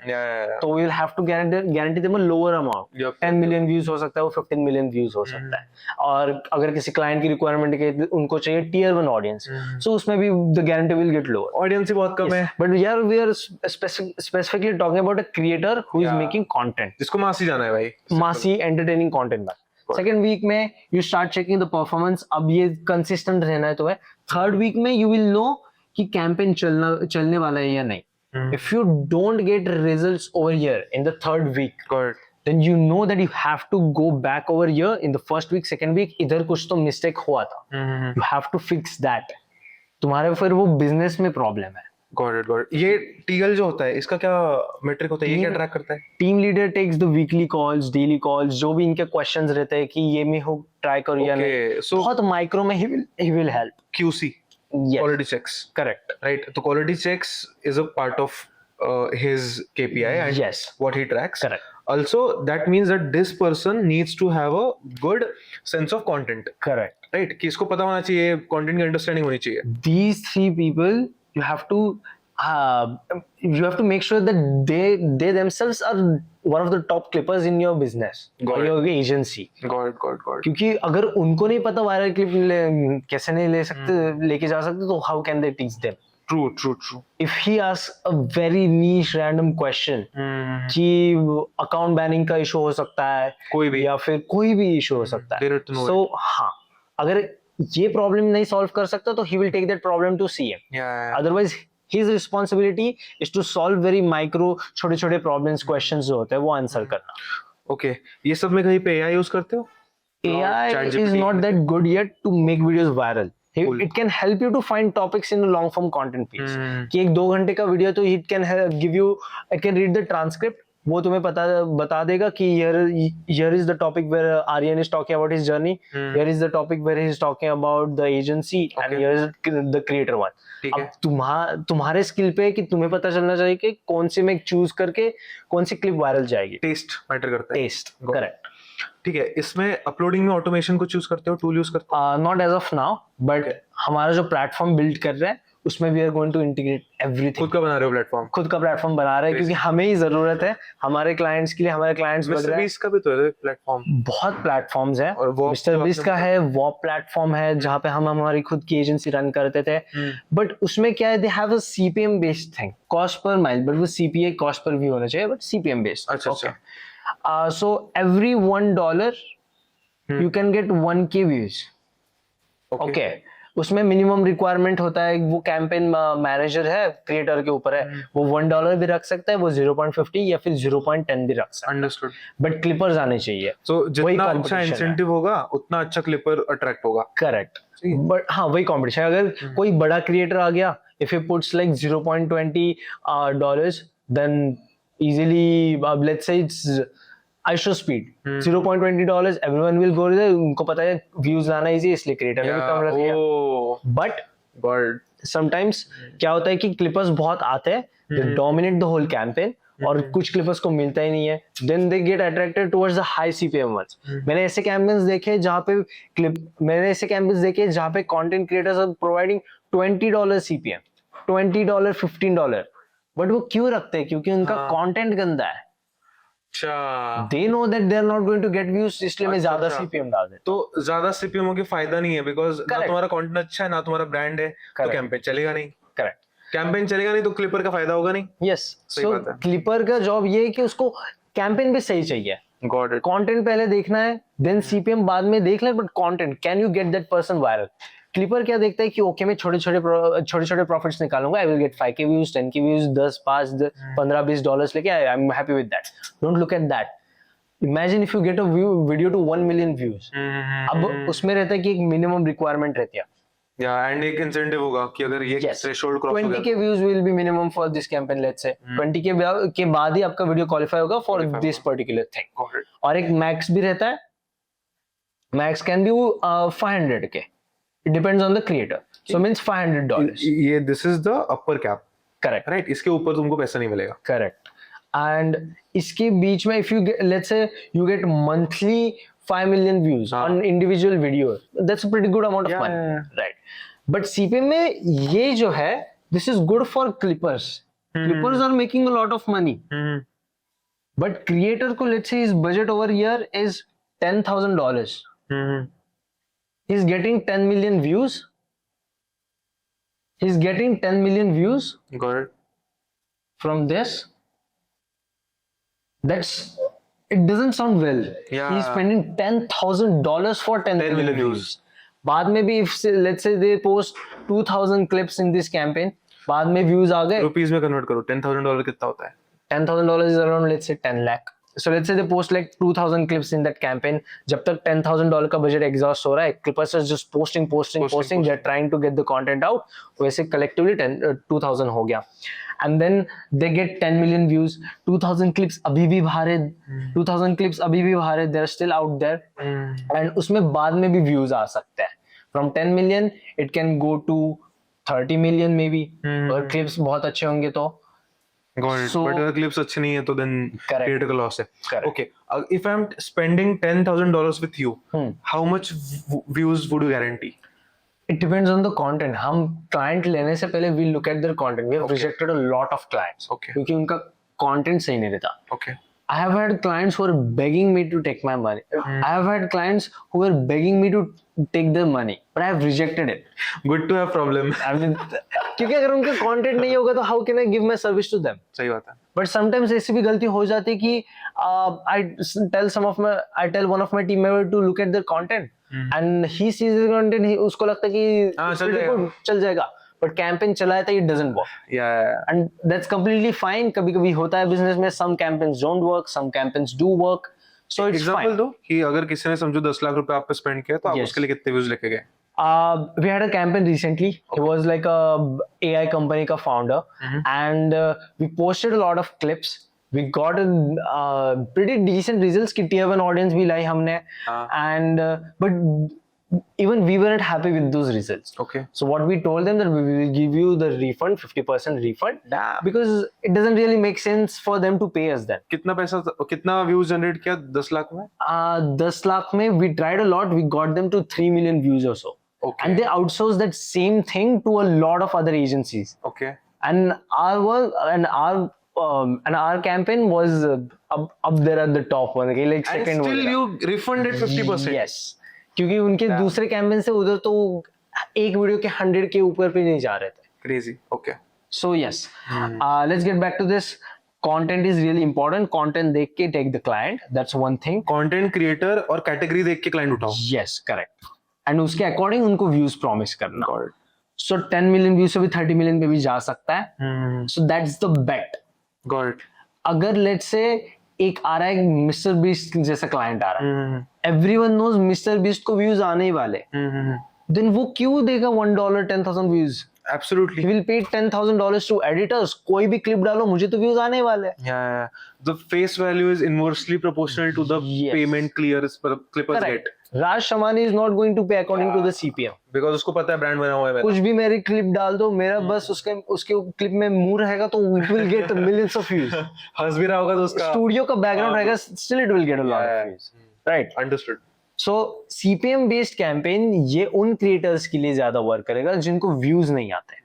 तो we will have to guarantee them a lower amount. 10 million views हो सकता है, वो 15 मिलियन व्यूज हो सकता है. और अगर किसी क्लाइंट की रिक्वायरमेंट के उनको चाहिए टियर 1 ऑडियंस, सो उसमें भी the guarantee will get lower.
Audience ही बहुत कम है.
बट यार we are specifically talking about a creator who is making content.
जिसको मासी जाना है भाई.
मासी एंटरटेनिंग कंटेंट में. सेकेंड वीक में you start checking the performance. अब ये कंसिस्टेंट रहना है तो है. थर्ड वीक में यू विल नो कि कैंपेन चलने वाला है या नहीं. If you don't get results over here in the third week, then you know that you have to go back over here in the first week, second week इधर कुछ तो mistake हुआ था. You have to fix that. तुम्हारे फिर वो business में problem है.
Got it. ये टीएल जो होता है इसका क्या मेट्रिक होता है, ये क्या ट्रैक करता है?
Team leader takes the weekly calls, daily calls, जो भी इनके क्वेश्चंस रहते हैं कि ये मैं हो ट्राई करूं या नहीं.
So
बहुत माइक्रो में he will help.
QC, quality checks.
Correct.
Right. तो quality checks is a part of his KPI and
Yes.
what he tracks.
Correct.
Also, that means that this person needs to have a good sense of content.
Correct.
Right. कि इसको पता होना चाहिए, content की understanding होनी चाहिए.
These 3 people you have to make sure that they themselves are one of the top clippers in your business or your agency.
Got it.
क्योंकि अगर उनको नहीं पता वायरल क्लिप कैसे नहीं लेके जा सकते, तो how can they teach them?
True.
If he asks a very niche random question कि अकाउंट बैनिंग का इशू हो सकता है,
कोई भी,
या फिर कोई भी इशू हो सकता
They
है,
need to know
so हाँ, अगर ये प्रॉब्लम नहीं सॉल्व कर सकता तो he will take that problem to CM.
Yeah.
Otherwise his responsibility is to solve very micro छोटे problems, questions जो होते हैं वो आंसर करना.
Okay. ये सब में कहीं पे AI यूज करते हो?
AI
ChatGPT.
is not that good yet to make videos viral.
Cool.
It can help you to find topics in a long form content piece. कि एक 2 घंटे का वीडियो तो it can give you, it can read the transcript, वो तुम्हें बता देगा कि here is the topic where Aryan is talking about his journey, here is the topic where he is talking about the agency, and here is the creator one. अब तुम्हारे skill पे कि तुम्हें पता चलना चाहिए कि कौन सी में चूज करके कौन सी क्लिप वायरल जाएगी.
टेस्ट मैटर करता है.
टेस्ट. करेक्ट.
ठीक है. इसमें अपलोडिंग में ऑटोमेशन को चूज करते हो, टूल यूज करते हो?
Not as of now, but हमारा जो प्लेटफॉर्म बिल्ड कर रहे हैं उसमें we are going to integrate everything.
खुद का बना रहे हो प्लेटफॉर्म?
खुद का प्लेटफॉर्म बना रहे हैं क्योंकि हमें ही जरूरत है हमारे क्लाइंट्स के लिए. हमारे क्लाइंट्स बन रहे हैं.
इसका भी तो है प्लेटफॉर्म.
बहुत प्लेटफॉर्म्स हैं.
और
मिस्टर बीस का है, वॉप प्लेटफॉर्म है जहाँ पे हम हमारी खुद की एजेंसी रन करते थे. बट उसमें क्या है, they have a CPM based thing, cost per mile, but वो CPA कॉस्ट पर भी होना चाहिए, बट CPM बेस्ड.
अच्छा.
So every $1 you can get 1K views. Okay. उसमें मिनिमम रिक्वायरमेंट होता है, वो कैंपेन मैनेजर है, क्रिएटर के ऊपर है, वो $1 भी रख सकता है, वो 0.50 या फिर 0.10 भी रख सकता है.
अंडरस्टूड.
बट क्लिपर्स आने चाहिए.
सो जितना अच्छा इंसेंटिव होगा उतना अच्छा क्लिपर अट्रैक्ट होगा.
करेक्ट. बट हाँ, वही कॉम्पिटिशन. अगर कोई बड़ा क्रिएटर आ गया, if you puts like $0.20 then easily, let's say it's I show speed. $0.20, everyone will go there. उनको पता है views लाना easy, इसलिए creator ने भी कम रख दिया. But sometimes क्या होता है कि clippers बहुत आते हैं, they dominate the whole campaign, और कुछ clippers को मिलता ही नहीं है. Then they get attracted towards the high CPM ones. मैंने ऐसे campaigns देखे जहाँ पे content creators are providing $20 CPM, $20, $15. But वो क्यों रखते हैं? क्योंकि उनका content गंदा है.
अच्छा,
They know that they are not going to get views, इसलिए मैं ज्यादा CPM डाल देता
तो ज्यादा सीपीएम हो के फायदा नहीं है, बिकॉज ना
Correct.
तुम्हारा कंटेंट अच्छा है ना तुम्हारा ब्रांड है, तो
Correct.
कैंपेन चलेगा नहीं.
हूँ. Correct.
कैंपेन चलेगा नहीं तो क्लिपर का फायदा होगा नहीं.
Yes.
सही
So
बात है.
क्लिपर का जॉब ये है कि उसको कैंपेन भी सही चाहिए.
Got it.
कंटेंट पहले देखना है, देन CPM बाद में देख ले, but content can you get that person viral. Clipper क्या देखता है कि ओके मैं छोटे छोटे प्रॉफिट्स निकालूंगा, I will get 5K views, 10K views, 10, 5, 15, $20 लेके I am happy with that. Don't look at that. Imagine if you get a video to 1 million views. अब उसमें रहता है कि एक मिनिमम रिक्वायरमेंट रहती है.
या एंड एक इंसेंटिव होगा कि अगर ये
Yes.
थ्रेशोल्ड क्रॉस हो
20K
गया
views will be minimum for this campaign, let's say. 20K के बाद ही आपका वीडियो क्वालिफाई होगा for this particular thing.
Got it.
और एक मैक्स भी रहता है. Max can be 500K. It depends on the creator. So means $500.
ये this is the upper cap,
Correct.
Right. इसके ऊपर तुमको पैसा नहीं मिलेगा.
Correct. And इसके बीच में if you get, let's say you get monthly 5 million views
हाँ.
on individual video, that's a pretty good amount of
Yeah,
money,
yeah,
right? But CPM में ये जो है, this is good for clippers. Clippers are making a lot of money. But creator को let's say his budget over here is $10,000. He's getting 10 million views. He's getting 10 million views
got it.
from this. It doesn't sound well.
Yeah.
He's spending $10,000 for 10 million views. बाद में भी if let's say they post 2,000 clips in this campaign, बाद में views आ गए.
Rupees में convert करो, $10,000 कितना होता है?
$10,000 is around let's say 10 lakh. So let's say they post like 2,000 clips in that campaign. जब तक $10,000 का budget exhaust हो रहा है, clippers are just posting. They're trying to get the content out. वैसे collectively 2,000 हो गया. And then they get 10 million views. 2,000 clips अभी भी बाहर है. 2,000 clips अभी भी बाहर है. They're still out there. And उसमें बाद में भी views आ सकते हैं. From 10 million, it can go to 30 million maybe. और clips बहुत अच्छे होंगे तो.
Got it.
So-
But अगर क्लिप्स अच्छे नहीं है तो then
Correct.
creator का loss है.
Correct.
Okay. If I'm spending $10,000 with you, how much views would you guarantee?
It depends on the content. हम client लेने से पहले we look at their content. We have rejected a lot of clients.
Okay.
क्योंकि उनका content सही नहीं रहता.
Okay.
I have had clients who are begging me to take my money. I have had clients who are begging me to take their money, but I have rejected it.
Good to have problem.
I mean, क्योंकि अगर उनका content नहीं होगा तो how can I give my service to them?
सही बात है.
But sometimes ऐसी भी गलती हो जाती है कि I tell one of my team member to look at their content, and he sees the content, उसको लगता है कि
हाँ,
it's
चल
pretty
जाएगा.
good, चल जाएगा. But campaign चलाया था, it doesn't work.
Yeah.
And that's completely fine. कभी-कभी होता है business में, some campaigns don't work, some campaigns do work. So it's
Example
fine.
दो कि अगर किसी ने समझो 10 लाख रुपए आप पे स्पेंड किया तो आप
Yes.
उसके लिए कितने व्यूज लेके गए?
We had a campaign recently. He was like a AI company ka founder, and we posted a lot of clips. We got a pretty decent results. कि tier 1 audience भी लाई हमने, and but even we weren't happy with those results.
Okay.
So what we told them that we will give you the refund, 50% refund,
Damn.
because it doesn't really make sense for them to pay us then.
कितना views generate किया 10 लाख में?
10 lakh में we tried a lot. We got them to 3 million views or so.
Okay.
And they outsourced that same thing to a lot of other agencies.
Okay.
And our campaign was up there at the top one, okay? Like
And
second
still
one.
you refunded 50%.
Yes. क्योंकि उनके दूसरे campaign से उधर तो एक video के 100 के ऊपर पे नहीं जा रहे थे.
Crazy. Okay.
So yes, let's get back to this. Content is really important. Content देख के take the client. That's one thing.
Content creator और category देख के client उठाओ.
Yes, correct. And उसके according उनको views promise करना.
Got it.
So 10 million views से भी 30 million पे भी जा सकता है. So that's the bet.
Got it.
अगर let's say एक आ रहा है मिस्टर बीस्ट जैसा क्लाइंट आ रहा है, everyone knows मिस्टर बीस्ट को व्यूज आने ही वाले, then वो क्यों देगा $1 10,000 views?
Absolutely.
He will pay $10,000 to editors. कोई भी clip डालो, मुझे तो views आने वाले हैं.
Yeah. The face value is inversely proportional to the
Yes.
payment clippers
Correct.
get.
Raj Shamani is not going to pay according to the CPM.
Because उसको पता है ब्रांड बना हुआ है मेरा.
कुछ भी मेरी क्लिप डाल दो, मेरा बस उसके क्लिप में मुंह रहेगा तो it will get millions of views.
हंस भी रहा होगा तो उसका.
स्टूडियो का बैकग्राउंड रहेगा, still it will get a lot of views. Right.
Understood.
So CPM based campaign ये उन क्रिएटर्स के लिए ज्यादा वर्क करेगा जिनको व्यूज नहीं आते.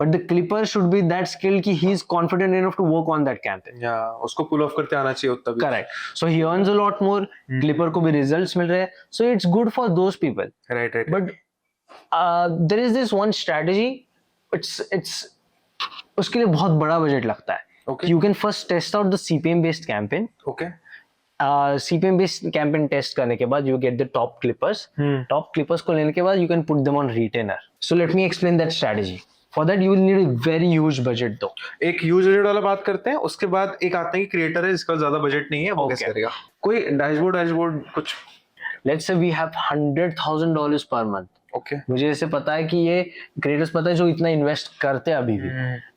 But the clipper should be that skilled कि he is confident enough to work on that campaign.
Yeah, उसको pull off करते आना चाहिए उतना भी.
Correct. So he earns a lot more. Clipper को भी results मिल रहे हैं. So it's good for those people.
Right.
But there is this one strategy. It's उसके लिए बहुत बड़ा बजट लगता है.
Okay.
You can first test out the CPM based campaign.
Okay.
CPM based campaign test करने के बाद you get the top clippers. Top clippers को लेने के बाद you can put them on retainer. So let me explain that strategy. For that you will need a very huge budget though.
एक huge budget वाला बात करते हैं. उसके बाद एक आता है कि क्रिएटर है जिसका ज्यादा बजट नहीं है, वो कैसे करेगा? कोई डैशबोर्ड कुछ.
Let's say we have $100,000 per month.
Okay.
मुझे ऐसे पता है कि ये क्रिएटर्स पता है जो इतना इन्वेस्ट करते हैं अभी भी.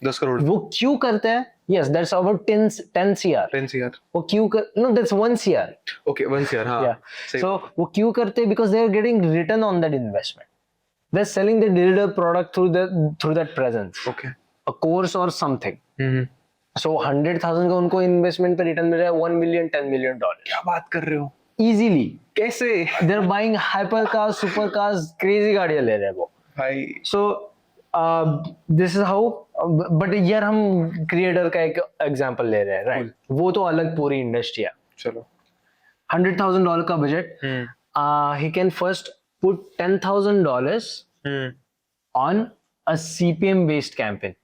10 करोड़.
वो क्यों करते हैं? Yes, that's about 10 CR.
10 CR.
वो क्यों कर? No, that's 1 CR.
Okay, 1 CR. हाँ.
Yeah.
Same.
So वो क्यों करते हैं? Because they are getting return on that investment. They're selling the digital product through that presence.
Okay.
A course or something. So 100,000 का उनको इन्वेस्टमेंट पे return मिल रहा है 1 million, $10 million.
क्या बात कर रहे हो?
Easily.
कैसे?
They're buying hypercars, supercars, crazy गाड़ियाँ ले रहे हैं वो.
भाई.
So this is how. But यार हम क्रिएटर का एक एग्जांपल ले रहे हैं, right? वो तो अलग पूरी इंडस्ट्री है.
चलो.
$100,000 का budget. He can first put $10,000 on a CPM based campaign.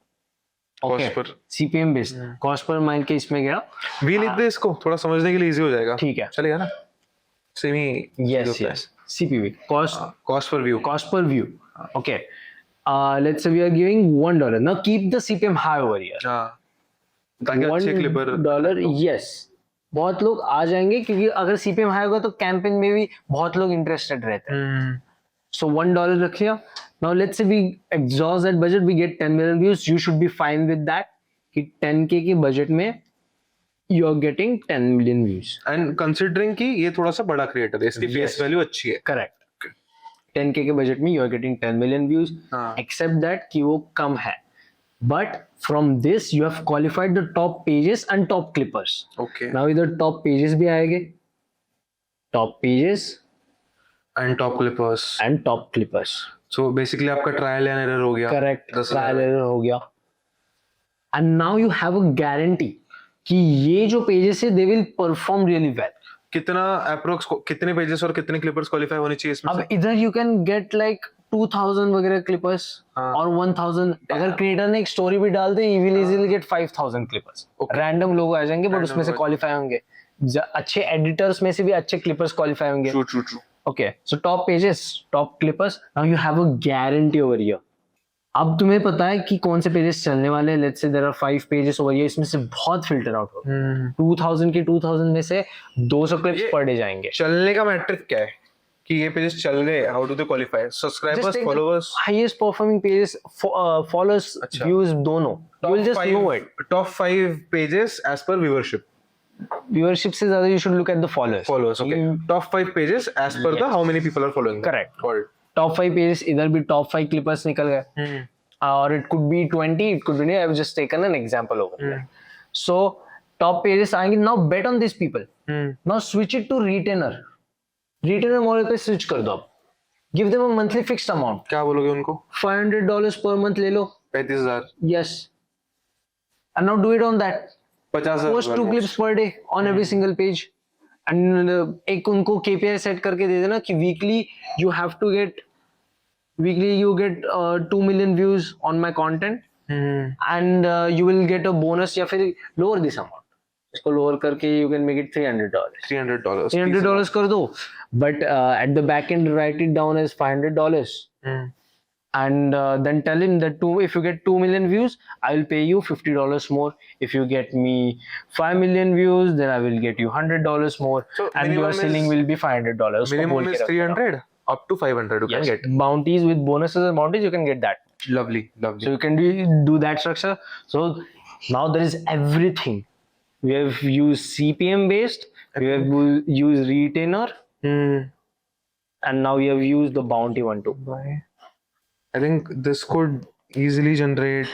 Okay.
Cost per.
CPM based. Cost per mile के इसमें गया.
वी लिख दे इसको, थोड़ा समझने के लिए इजी हो जाएगा.
ठीक है.
चलेगा ना? Semi.
Yes. CPV.
Cost per view.
Cost per view. Okay. Let's say we are giving $1. Now keep the CPM high over here.
हाँ. ताकि अच्छे क्लिपर.
$1. Yes. बहुत लोग आ जाएंगे क्योंकि अगर CPM हाई होगा तो कैंपेन में भी बहुत लोग इंटरेस्टेड रहते हैं. So $1 रखिए. Now let's say we exhaust that budget, we get 10 million views. You should be fine with that. कि 10K के बजट में you are getting 10 million views.
And considering कि ये थोड़ा सा बड़ा क्रिएटर है, इसकी फेस वैल्यू अच्छी है.
Correct. 10K के बजट में you are getting 10 million views. Except that कि वो कम है. But from this you have qualified the top pages and top clippers.
Okay.
Now इधर top pages भी आएंगे. Top pages
And top clippers.
and top clippers.
So basically आपका trial and error हो गया.
Correct. Trial error हो गया. And now you have a guarantee कि ये जो pages है they will perform really well.
कितना अप्रोक्स कितने पेजेस और कितने क्लिपर्स क्वालिफाई होने चाहिए इसमें
अब इधर you can get like 2,000 वगैरह clippers और 1,000. अगर क्रिएटर ने एक स्टोरी भी डाल दे you will easily get 5,000 clippers. Random लोग आ जाएंगे बट उसमें से क्वालिफाई होंगे. अच्छे एडिटर्स में से भी अच्छे क्लिपर्स क्वालिफाई होंगे.
True.
Okay, so top pages, top clippers. Now you have a guarantee over here. अब तुम्हें पता है कि कौन से पेजेस चलने वाले हैं. Let's say there are 5 pages over here. इसमें से बहुत फिल्टर आउट होगा. 2,000 के 2,000 में से 200 क्लिप्स पर डे जाएंगे.
चलने का मैट्रिक क्या है कि ये पेजेस चल गए? How do they qualify? Subscribers, followers,
highest performing pages, followers, views दोनों. You will just know it.
Top 5 pages as per viewership.
Viewership से ज्यादा you should look at the followers.
Okay. Top 5 pages as per the how many people are following them.
Correct.
Got it.
Top 5 pages, इधर भी top 5 clippers निकल गए. Or it could be 20, it could be. I've just taken an example over there. So top pages आएंगे. Now bet on these people. Now switch it to retainer. Retainer model पे switch कर दो. Give them a monthly fixed amount.
क्या बोलोगे उनको?
$500 per month ले लो.
35,000.
Yes. And now do it on that.
50,000.
Post 2 clips per day on every single page. And एक उनको KPI set करके दे देना कि weekly you get 2 million views on my content. And you will get a bonus या फिर lower this amount. इसको lower करके you can make it $300. $300 कर दो. But at the back end write it down as $500. And then tell him that if you get 2 million views, I will pay you $50 more. If you get me 5 million views, then I will get you $100 more.
So
and your ceiling will be $500.
Minimum is 300 up to 500 you can get.
Bounties with bonuses and bounties you can get that.
Lovely.
So you can do that structure. So now there is everything. We have used CPM based, we have used retainer, and now we have used the bounty one too.
I think this could easily generate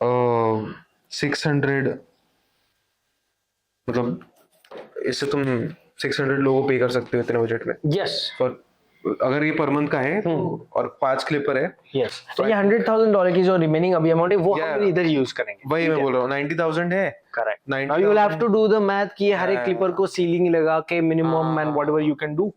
600, मतलब इससे तुम 600 लोगों को पे कर सकते हो इतने बजट में.
Yes.
और अगर ये पर मंथ का है तो और 5 क्लिपर है.
Yes. तो ये $100,000 की जो रिमेनिंग अभी अमाउंट है वो हम इधर यूज करेंगे.
वही मैं बोल रहा हूँ, 90,000 है.
Correct.
90,000
Now you will have to do the math कि हर एक क्लिपर को सीलिंग लगा के minimum and whatever you can do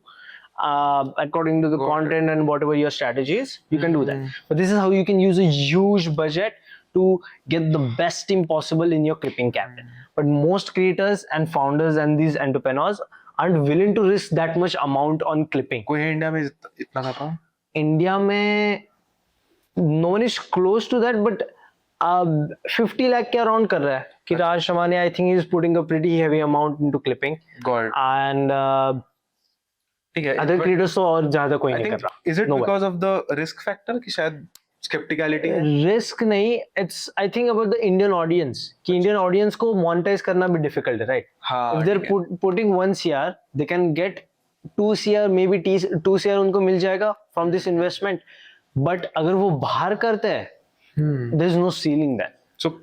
according to the content and whatever your strategy is, you can do that. But this is how you can use a huge budget to get the best team possible in your clipping campaign. But most creators and founders and these entrepreneurs aren't willing to risk that much amount on clipping.
कोई है India में इतना खाता हूँ?
India में no one is close to that, but 50 lakh के around कर रहा है कि राज Shamani I think he is putting a pretty heavy amount into clipping.
Got it.
And
ठीक है.
other creators तो और ज्यादा कोई नहीं कर रहा.
Is it because of the risk factor कि शायद skepticality है?
Risk नहीं, it's I think about the Indian audience कि Indian audience को monetize करना भी difficult है, right?
हाँ.
If they're putting 1 CR, they can get 2 CR, maybe 2 CR उनको मिल जाएगा from this investment. But अगर वो बाहर करते हैं, there's no ceiling there.
So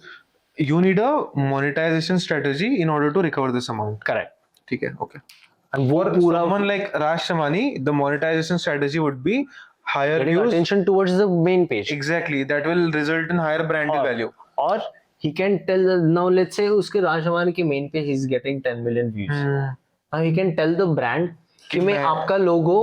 you need a monetization strategy in order to recover this amount.
Correct.
ठीक है. Okay.
And वो
For
पूरा
someone like Raj Shamani, the monetization strategy would be higher
getting
views.
attention towards the main page.
Exactly. That will result in higher brand value.
Or he can tell now let's say उसके राजवान के main page he's getting 10 million views. Now he can tell the brand कि मैं आपका लोगो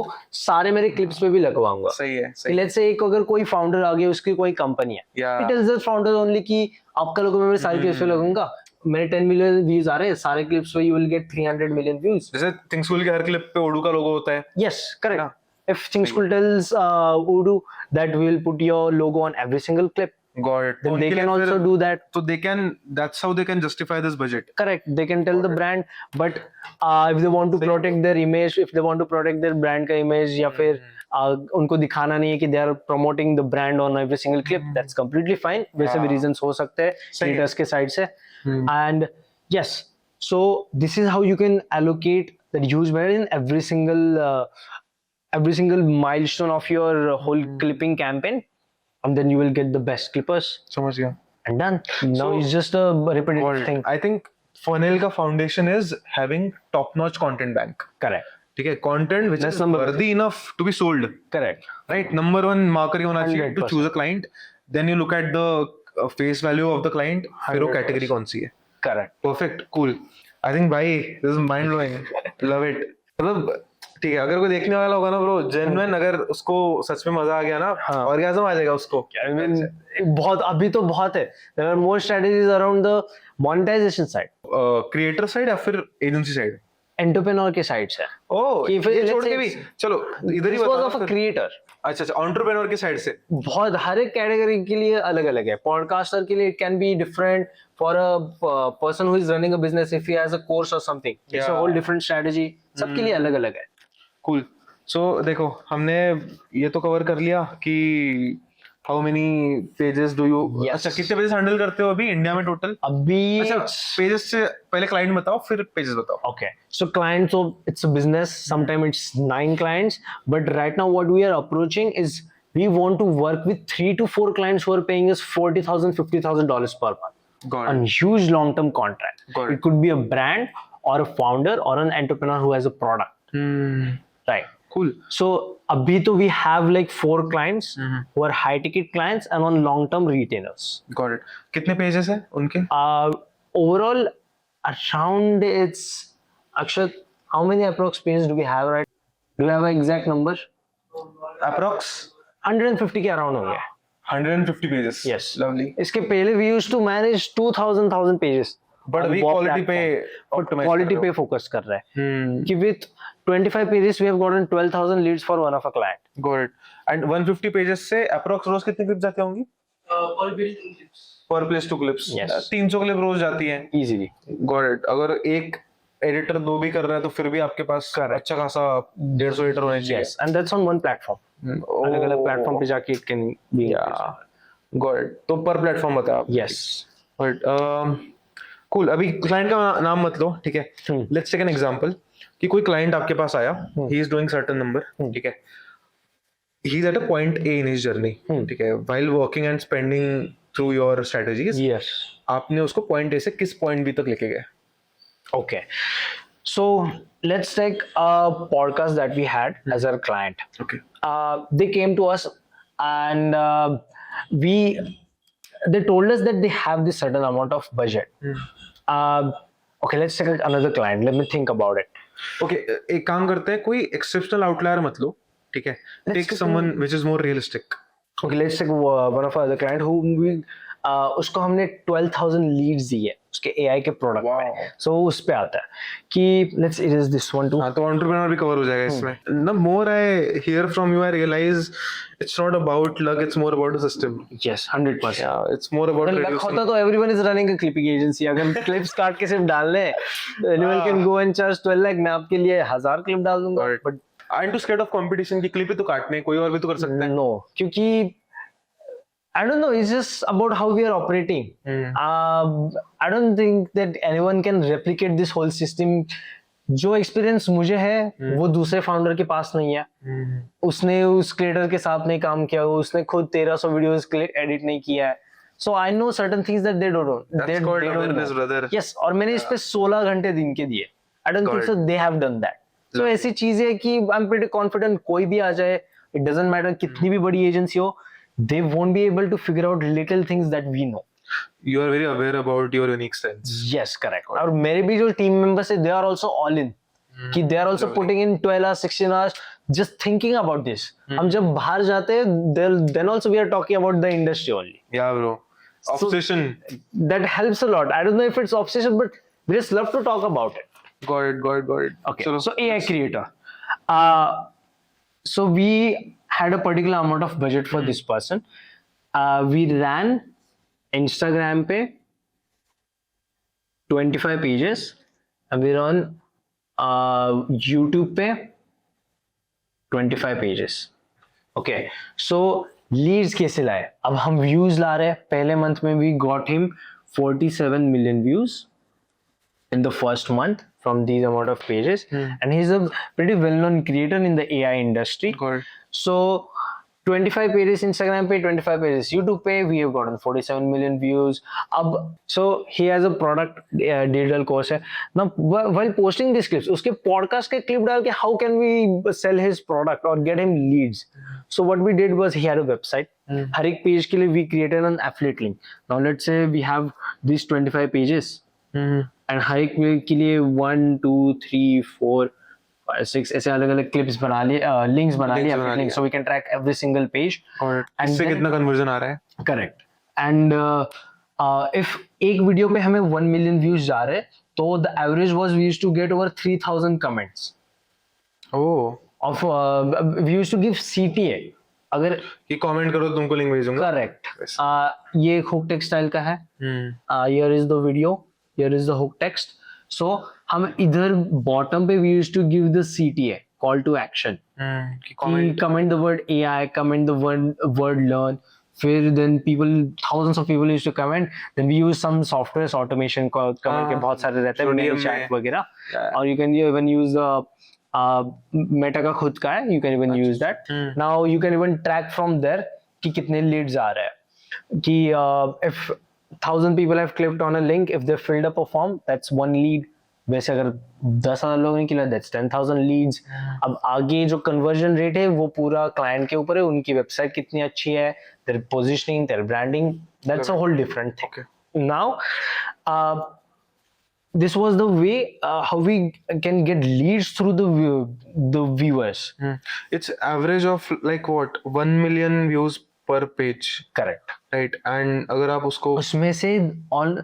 सारे मेरे clips पे भी लगवाऊंगा.
सही है.
कि let's say एक अगर कोई फाउंडर आ गया उसकी कोई कंपनी है, he tells the founder only कि आपका लोगो मैं मेरे सारे क्लिप्स पे लगूंगा, मेरे 10 मिलियन व्यूज आ रहे हैं सारे क्लिप्स पे, you will get 300 million views.
जैसे थिंकस्कूल के हर क्लिप पे ओडू का लोगो होता है.
Yes, correct. If Thinkful tells Udu that we will put your logo on every single clip,
Got it.
then they can also do that.
So they can. That's how they can justify this budget.
Correct. They can tell the brand, but if they want to protect their image, if they want to protect their brand का image, या फिर उनको दिखाना नहीं है कि they are promoting the brand on every single clip, that's completely fine. वैसे भी reasons हो सकते हैं creators के side से. And yes, so this is how you can allocate that huge budget in every single milestone of your whole clipping campaign, and then you will get the best clippers.
समझ गया.
And done. Now it's just a repetitive thing.
I think funnel का foundation is having top-notch content bank.
Correct.
ठीक है. Content which
That's
is
number
worthy enough to be sold.
Correct.
Right. Number one marker ही होना चाहिए to
100%.
choose a client. Then you look at the face value of the client. फिर वो
100%.
category कौन सी है.
Correct.
Perfect. Cool. I think भाई this is mind blowing. Love it. मतलब ठीक है, अगर कोई देखने वाला होगा ना ब्रो, जेन्युइन अगर उसको सच में मजा आ गया ना, और क्या समझ आ जाएगा उसको.
I mean, बहुत अभी तो बहुत है. There are more strategies around the monetization side.
Creator side या फिर एजेंसी साइड?
Entrepreneur के side से.
ओह,
कि फिर
ये
let's
छोड़
say
के भी चलो इधर ही
This was
बताओ
of a
फिर.
creator.
अच्छा, एंटरप्रेन्योर के साइड से.
बहुत हर एक कैटेगरी के लिए अलग अलग है. पॉडकास्टर के लिए it can be different. For a person who is running a business, if he has a course or something, it's a whole different strategy. सबके लिए अलग अलग है.
कूल. सो देखो, हमने ये तो कवर कर लिया कि how many pages do you. अच्छा, कितने पेजेस हैंडल करते हो अभी इंडिया में टोटल?
अभी
अच्छा, पेजेस से पहले क्लाइंट बताओ फिर पेजेस बताओ.
Okay, so clients, so it's a business. Sometimes it's 9 clients, but right now what we are approaching is we want to work with 3 to 4 clients who are paying us $40,000, $50,000 per month
Got
on huge long-term contract.
Got it.
It could be a brand or a founder or an entrepreneur who has a product. Right.
Cool.
So abhi to we have like 4 clients who are high ticket clients and on long-term retainers.
Got it. कितने pages हैं उनके?
Overall, around it's Akshat, how many approx pages do we have right? Do you have an exact number?
Approx
150 के around होंगे.
150 pages.
Yes.
Lovely.
इसके पहले we used to manage 2,000 pages.
But we quality पे optimize
quality
कर
पे
रहे
focus कर रहे हैं.
हो.
कि with 25 pages we have gotten 12,000 leads for one of a client.
Got it. And 150 pages से approx रोज कितने clips जाते होंगी? Per place 2 clips.
Yes.
300 clip रोज जाती हैं.
Easily.
Got it. अगर एक एडिटर 2 भी कर रहा है तो फिर भी आपके पास अच्छा खासा 150 एडिटर होने चाहिए.
Yes. And that's on one platform. अलग अलग प्लेटफॉर्म पे जाके इट कैन बी
गॉड, तो पर प्लेटफॉर्म बताया आप?
यस
बट कूल, अभी क्लाइंट का नाम मत लो, ठीक है? लेट्स टेक एन एग्जांपल कि कोई क्लाइंट आपके पास आया, he is doing certain number, ठीक है? He is at a point A in his journey, ठीक है? While working and spending through your strategies,
yes
आपने उसको पॉइंट ए से किस पॉइंट बी तक लेके गए?
Okay. So let's take a podcast that we had as our client.
Okay.
They came to us and they told us that they have this certain amount of budget. Okay, let's take another client. Let me think about it.
Okay, एक काम करते हैं, कोई exceptional outlier मत लो, ठीक है? Take someone which is more realistic.
Okay, let's take one of our other client who we उसको हमने 12,000 लीड्स दी है उसके AI के प्रोडक्ट में. So उस पे आता है कि let's erase this one too.
हाँ, तो एंटरप्रेन्योर भी कवर हो जाएगा इसमें. The more I hear from you, I realize it's not about luck, it's more about the system.
Yes, 100%.
Yeah, it's more about
अगर लक
reducing.
होता तो everyone is running a clipping agency. अगर clips काट के सिर्फ डालने हैं, anyone can go and charge 12 lakh. मैं आपके लिए 1000 क्लिप डाल दूंगा.
But I'm too scared of competition की क्लिप ही तो काटने, कोई और भी तो कर सकता है.
No, क्योंकि I don't know. It's just about how we are operating. I don't think that anyone can replicate this whole system. जो एक्सपीरियंस मुझे है वो दूसरे फाउंडर के पास नहीं है. उसने उस क्रिएटर के साथ नहीं काम किया, उसने खुद 1300 वीडियोस एडिट नहीं किया है. So I know certain things that they don't.
That's called awareness, brother.
Yes, और मैंने इस पे 16 घंटे दिन के दिए. I don't think so they have done that. So ऐसी चीज है कि I'm pretty confident कोई भी आ जाए, it doesn't matter कितनी भी बड़ी एजेंसी हो, they won't be able to figure out little things that we know.
You are very aware about your unique strengths.
Yes, correct. और मेरे भी जो टीम मेंबर्स है, they are also all in. कि they are also putting in 12 hours, 16 hours, just thinking about this. हम जब बाहर जाते हैं, then also we are talking about the industry only.
Yeah, bro. Obsession.
That helps a lot. I don't know if it's obsession, but we just love to talk about it.
Got it.
Okay.
Chalo.
So AI creator. So we had a particular amount of budget for this person. We ran Instagram पे 25 pages and we run YouTube पे 25 pages. Okay. So leads कैसे लाए? अब हम views ला रहे हैं. पहले month में we got him 47 million views in the first month from these amount of pages, and he's a pretty well-known creator in the AI industry.
Got it.
So 25 pages Instagram पे, 25 pages YouTube पे, we have gotten 47 million views. अब so he has a product digital course है. Now while posting these clips, उसके podcast के clip डाल के how can we sell his product or get him leads? So what we did was he had a website. हर एक page के लिए we created an affiliate link. Now let's say we have these 25 pages. And हर एक के लिए 1, 2, 3, 4, 5, 6 ऐसे अलग अलग clips बना लिए, लिंक्स बना लिए, so we can track every single page.
और
And
इससे
then-
कितना कन्वर्जन आ रहा है?
Correct. And if एक वीडियो पे हमें 1 million views जा रहे, तो the average was we used to get over 3,000 comments.
Oh.
Of we used to give CTA. अगर
कि कमेंट करो तो तुमको लिंक भेजूंगा.
करेक्ट, ये हुक टेक्स्ट स्टाइल का है. Here is the video, here is the hook text. So हम इधर बॉटम पे we used to give the CTA, call to action.
कि
कि comment the word AI, comment the word learn. फिर then thousands of people used to comment. Then we use some software automation comment के बहुत सारे रहते हैं,
Medium
chat
में.
वगैरह.
Yeah.
और you can even use Meta का खुद का है, you can even use that. Now you can even track from there कि कितने leads आ रहे हैं. कि if 1,000 people have clicked on a link, if they filled up a form, that's 1 lead. वैसे अगर 10,000 लोगों ने किया, that's 10,000 leads. अब आगे जो conversion rate है वो पूरा client के ऊपर है, उनकी website कितनी अच्छी है, their positioning, their branding, that's a whole different thing.
Okay.
Now this was the way how we can get leads through the viewers.
It's average of like what 1 million views per page,
Correct.
right? And अगर आप उसको
उसमें से all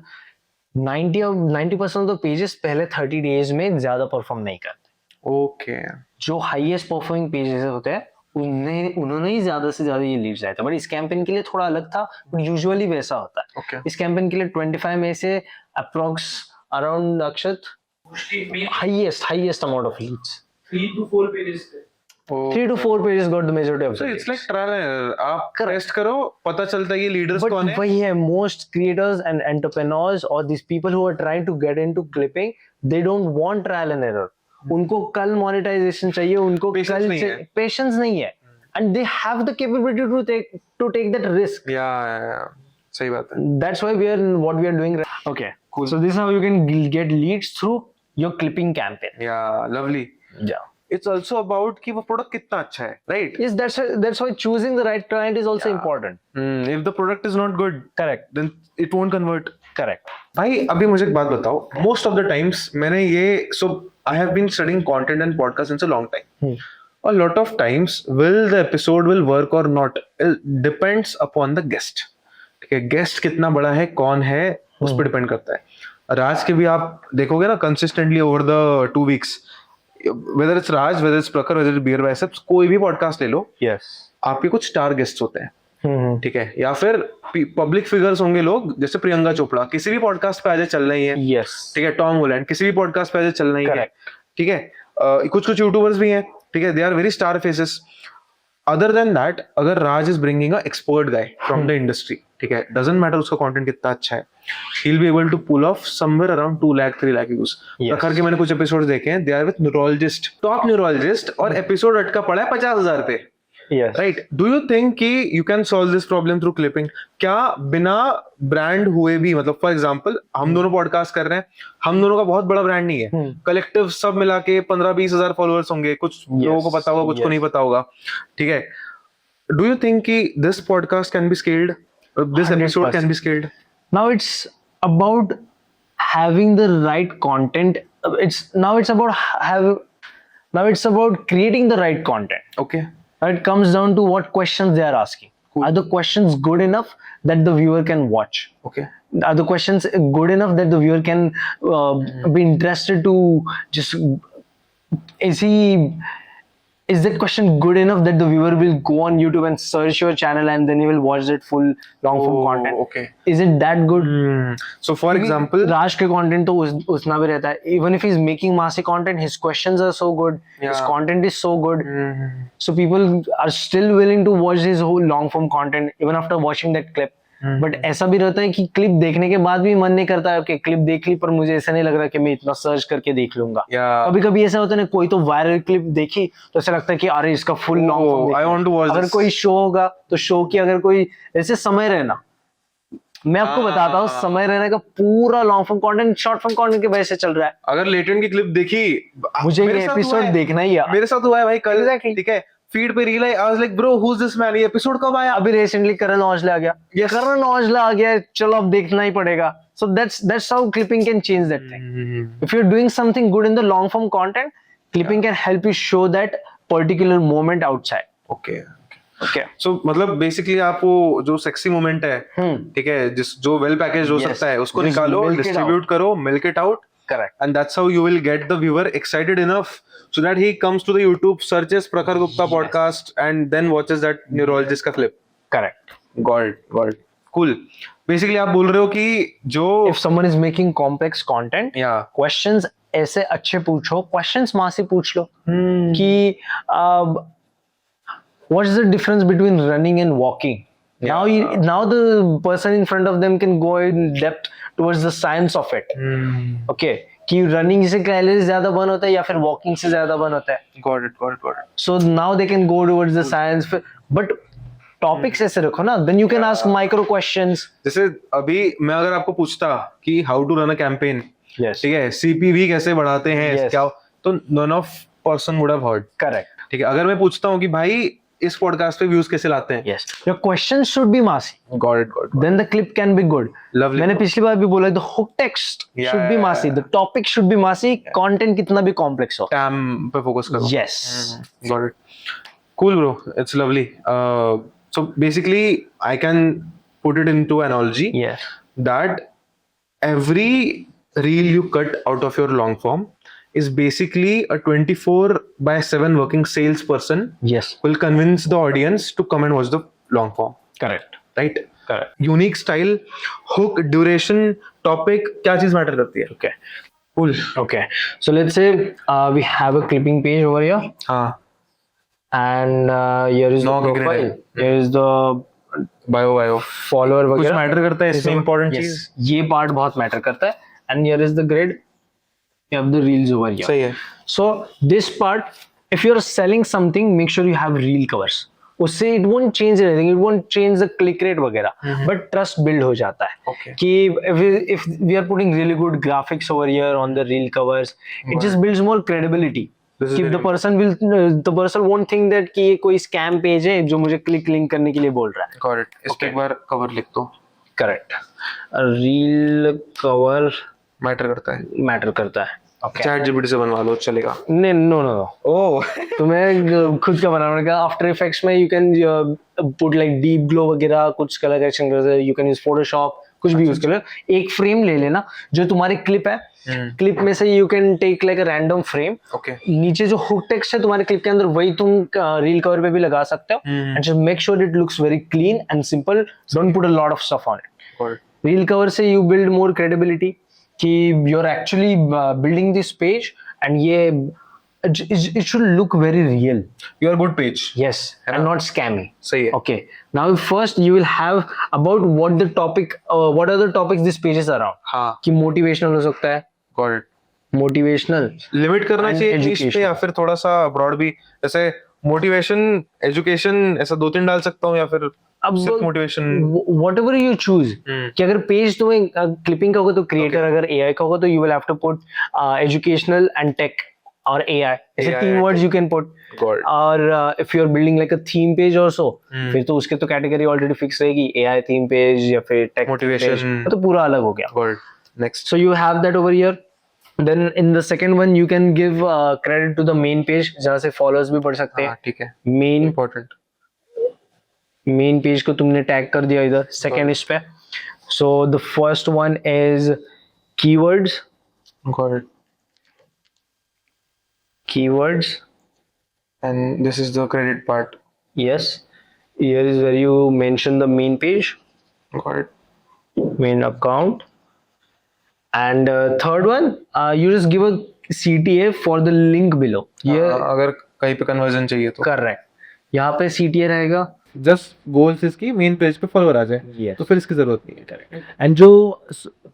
90% of the pages पहले 30 days में ज्यादा perform नहीं करते.
okay,
जो हाईएस्ट परफॉर्मिंग पेजेस होते हैं उन्होंने ही ज्यादा से ज्यादा ये लीड्स आए थे. बट इस कैंपेन के लिए थोड़ा अलग था, बट यूजुअली वैसा होता है.
Okay.
इस कैंपेन के लिए 25 में से approx around Akshat highest amount of leads.
3 to 4 pages थे.
3 to 4 pages got the majority of
So
the
it's
leads.
like trial and error. आप
Correct.
टेस्ट करो, पता चलता है ये लीडर्स
But
कौन है.
वही है, most creators and entrepreneurs or these people who are trying to get into clipping, they don't want trial and error. उनको कल monetization चाहिए, उनको
Patience
कल
नहीं है.
patience नहीं है, and they have the capability to take that risk.
Yeah. सही बात है.
That's why what we are doing. Okay, cool. So this is how you can get leads through your clipping campaign.
Yeah, lovely.
Yeah.
It's also about कि वो product कितना अच्छा है, right?
Yes, that's why choosing the right client is also important.
If the product is not good,
Correct.
then it won't convert.
Correct.
भाई अभी मुझे एक बात बताओ. Most of the times मैंने ये I have been studying content and podcast since a long time. A lot of times will the episode will work or not it depends upon the guest. ठीक है, guest कितना बड़ा है, कौन है, उस पर डिपेंड करता है. राज के भी आप देखोगे ना consistently over the 2 weeks, whether it's Raj, whether it's Prakhar, whether it's Beer Biceps, कोई भी पॉडकास्ट ले लो,
Yes.
आपके कुछ स्टार गेस्ट होते हैं. ठीक है, या फिर पब्लिक फिगर्स होंगे लोग, जैसे प्रियंका चोपड़ा किसी भी पॉडकास्ट पे आज चल रही है.
Yes.
ठीक है, टॉम होलैंड किसी भी पॉडकास्ट पे आज चल रही है.
Correct.
ठीक है, कुछ यूट्यूबर्स भी हैं. ठीक है, they are very star faces. Other than that, अगर Raj is bringing a expert guy from the industry, ठीक है, डजंट मैटर उसका कंटेंट कितना अच्छा है, he will be able to pull off somewhere around 2 lakh 3 lakh views. Prakhar के मैंने कुछ एपिसोड्स देखे हैं, they are with neurologist, top neurologist, और एपिसोड अटका पड़ा है 50,000 पे.
Yes.
Right. Do you think कि you can solve this problem through clipping? क्या बिना ब्रांड हुए भी, मतलब फॉर एग्जांपल हम दोनों पॉडकास्ट कर रहे हैं, हम दोनों का बहुत बड़ा ब्रांड नहीं है, कलेक्टिव सब मिला के 15-20 हजार फॉलोअर्स होंगे, कुछ लोगों को पता होगा, कुछ को नहीं पता होगा. ठीक है, डू यू थिंक कि this podcast can be scaled, this episode can be scaled?
Now it's about having the right content. Now it's about creating the right content.
Okay.
Now it comes down to what questions they are asking. Are the questions good enough that the viewer can watch?
Okay.
Are the questions good enough that the viewer can be interested to just is that question good enough that the viewer will go on YouTube and search your channel and then he will watch that full long form content?
Okay.
Is it that good?
So for example,
राज के content तो उतना भी रहता है. Even if he's making massive content, his questions are so good. His
Yeah.
content is so good. So people are still willing to watch his whole long form content even after watching that clip. But ऐसा भी रहता है कि clip देखने के बाद भी मन नहीं करता है कि क्लिप देख ली, पर मुझे ऐसा नहीं लग रहा कि मैं इतना सर्च करके देख लूंगा. कभी कभी ऐसा होता है ना, कोई तो वायरल क्लिप देखी तो ऐसा लगता है कि अरे इसका full long
I want to watch
अगर
this.
कोई शो होगा तो शो की अगर कोई ऐसे समय रहना, मैं आपको बताता हूँ, समय रहने का पूरा long form content short form content की वजह से चल रहा है.
अगर लेटेंट की क्लिप देखी,
मुझे
मेरे
ये
साथ हुआ
एपिसोड
है.
देखना ही है.
मेरे साथ हुआ है भाई कल.
Exactly.
ठीक है, फीड पे reel I, I was like bro who is this man, ये एपिसोड कब आया?
अभी रिसेंटली करण औजला आ गया.
Yes.
करण औजला आ गया, चलो अब देखना ही पड़ेगा. So that's how clipping can change that thing. If you're doing something good in the long form content, clipping can help you show that particular moment outside.
Okay.
Okay.
सो मतलब basically आप वो जो sexy moment है, ठीक है, जो well package हो
Yes.
सकता है, उसको
Just
निकालो,
milk it
डिस्ट्रीब्यूट करो, milk it out,
Correct.
and that's how you will get the viewer excited enough so that he comes to the YouTube, searches Prakhar Gupta podcast, and then watches that neurologist का clip.
Correct.
Got it. Cool. Basically आप बोल रहे हो कि जो
If someone is making complex content,
yeah,
questions ऐसे अच्छे पूछो, questions माँ से पूछ लो कि what is the difference between running and walking? Now the person in front of them can go in depth towards the science of it. Okay, कि running से calorie ज्यादा बर्न होता है या फिर walking से ज्यादा बर्न होता है.
got it.
So now they can go towards the science, but topics ऐसे रखो ना, then you can ask micro questions.
जैसे अभी मैं अगर आपको पूछता कि how to run a campaign,
Yes.
ठीक है, CPV कैसे बढ़ाते हैं,
Yes.
क्या, तो none of person would have heard.
Correct.
ठीक है, अगर मैं पूछता हूँ कि भाई इस पॉडकास्ट पे व्यूज कैसे लाते हैं,
Yes. Your questions should be massy.
got it.
Then the clip can be good.
Lovely.
मैंने पिछली बार भी बोला, the hook text
Yeah,
should be
yeah,
massy. The topic should be massy. Content कितना भी complex हो.
Time पे focus करो.
Yes.
Got it. Cool bro, it's lovely. So basically I can put it into analogy
Yes.
that every reel you cut out of your long form is basically a 24/7 working salesperson
Yes.
will convince the audience to come and watch the long form,
Correct.
right?
Correct.
Unique style, hook, duration, topic, क्या चीज matter करती है?
Okay.
Cool.
Okay. So let's say we have a clipping page over here.
हाँ.
and here is the
Nog grid
profile,
है।
here is the
bio
follower
कुछ
वगैरह
matter करता है इसमें इंपॉर्टेंट
Yes,
चीज
ये पार्ट बहुत मैटर करता है and here is the grid, you have the reels over here.
सही है
So this part, if you're selling something, make sure you have reel covers. उससे it won't change anything, it won't change the click rate वगैरह, but trust build हो जाता है
Okay.
कि if we are putting really good graphics over here on the reel covers, it just builds more credibility.
This is
कि
very
the person won't think that कि ये कोई scam page है जो मुझे click link करने के लिए बोल रहा है.
गॉट इट इस पे एक बार कवर लिख दो
Correct. Reel cover
मैटर करता है
मैटर करता है.
चैट जीपीटी से बनवा लो चलेगा
नहीं, no.
ओह
तुम्हें खुद का बनाने का आफ्टर इफेक्ट्स में you can put like deep glow वगैरह, कुछ कलर करेक्शन कर सकते, यू कैन यूज फोटोशॉप, कुछ भी यूज कर लो. एक फ्रेम ले लेना जो तुम्हारी क्लिप है, क्लिप में से you can take like a random frame.
Okay
नीचे जो हुक टेक्स्ट है तुम्हारे क्लिप के अंदर वही तुम रील कवर पे भी लगा सकते हो. And just make sure it looks very clean and simple. Don't put a lot of stuff on it. Reel cover से यू बिल्ड मोर क्रेडिबिलिटी कि you are actually building this page and ये it should look very real.
Your good page
Yes, and not scammy.
सही है
Okay. Now first you will have about what the topic, what are the topics this page is around.
हाँ
कि motivational हो सकता है,
got it
motivational.
Limit करना
And
चाहिए niche पे
education.
या फिर थोड़ा सा ब्रॉड भी, जैसे मोटिवेशन एजुकेशन ऐसा 2-3 डाल सकता हूँ या फिर
अब
सिर्फ मोटिवेशन
whatever you choose. कि अगर पेज तुम्हें क्लिपिंग का होगा तो क्रिएटर, अगर AI का होगा तो you will have to put educational and tech or AI. ऐसे
AI
3
and
words you can put.
Got
और if you are building like a theme page also, फिर तो उसके तो कैटेगरी ऑलरेडी फिक्स रहेगी, AI थीम पेज या फिर take
Motivation.
Page, तो पूरा अलग हो गया.
Got next
So you have that over here. Then in the second one you can give credit to the main page जहाँ से followers भी बढ़ सकते
हाँ
हैं.
ठीक है
Main
इम्पोर्टेंट
page को तुमने टैग कर दिया इधर second इस पे. So the first one is keywords.
Got it
Keywords.
and this is the credit part
Yes. Here is where you mention the main page,
got it
main account. And third one, you just give a CTA for the link below. ये
अगर कहीं पे conversion चाहिए तो
correct. यहाँ पे CTA रहेगा.
Just goals इसकी मेन पेज पे फॉलोअर आ जाए
Yes.
तो फिर इसकी जरूरत नहीं है करेक्ट
एंड जो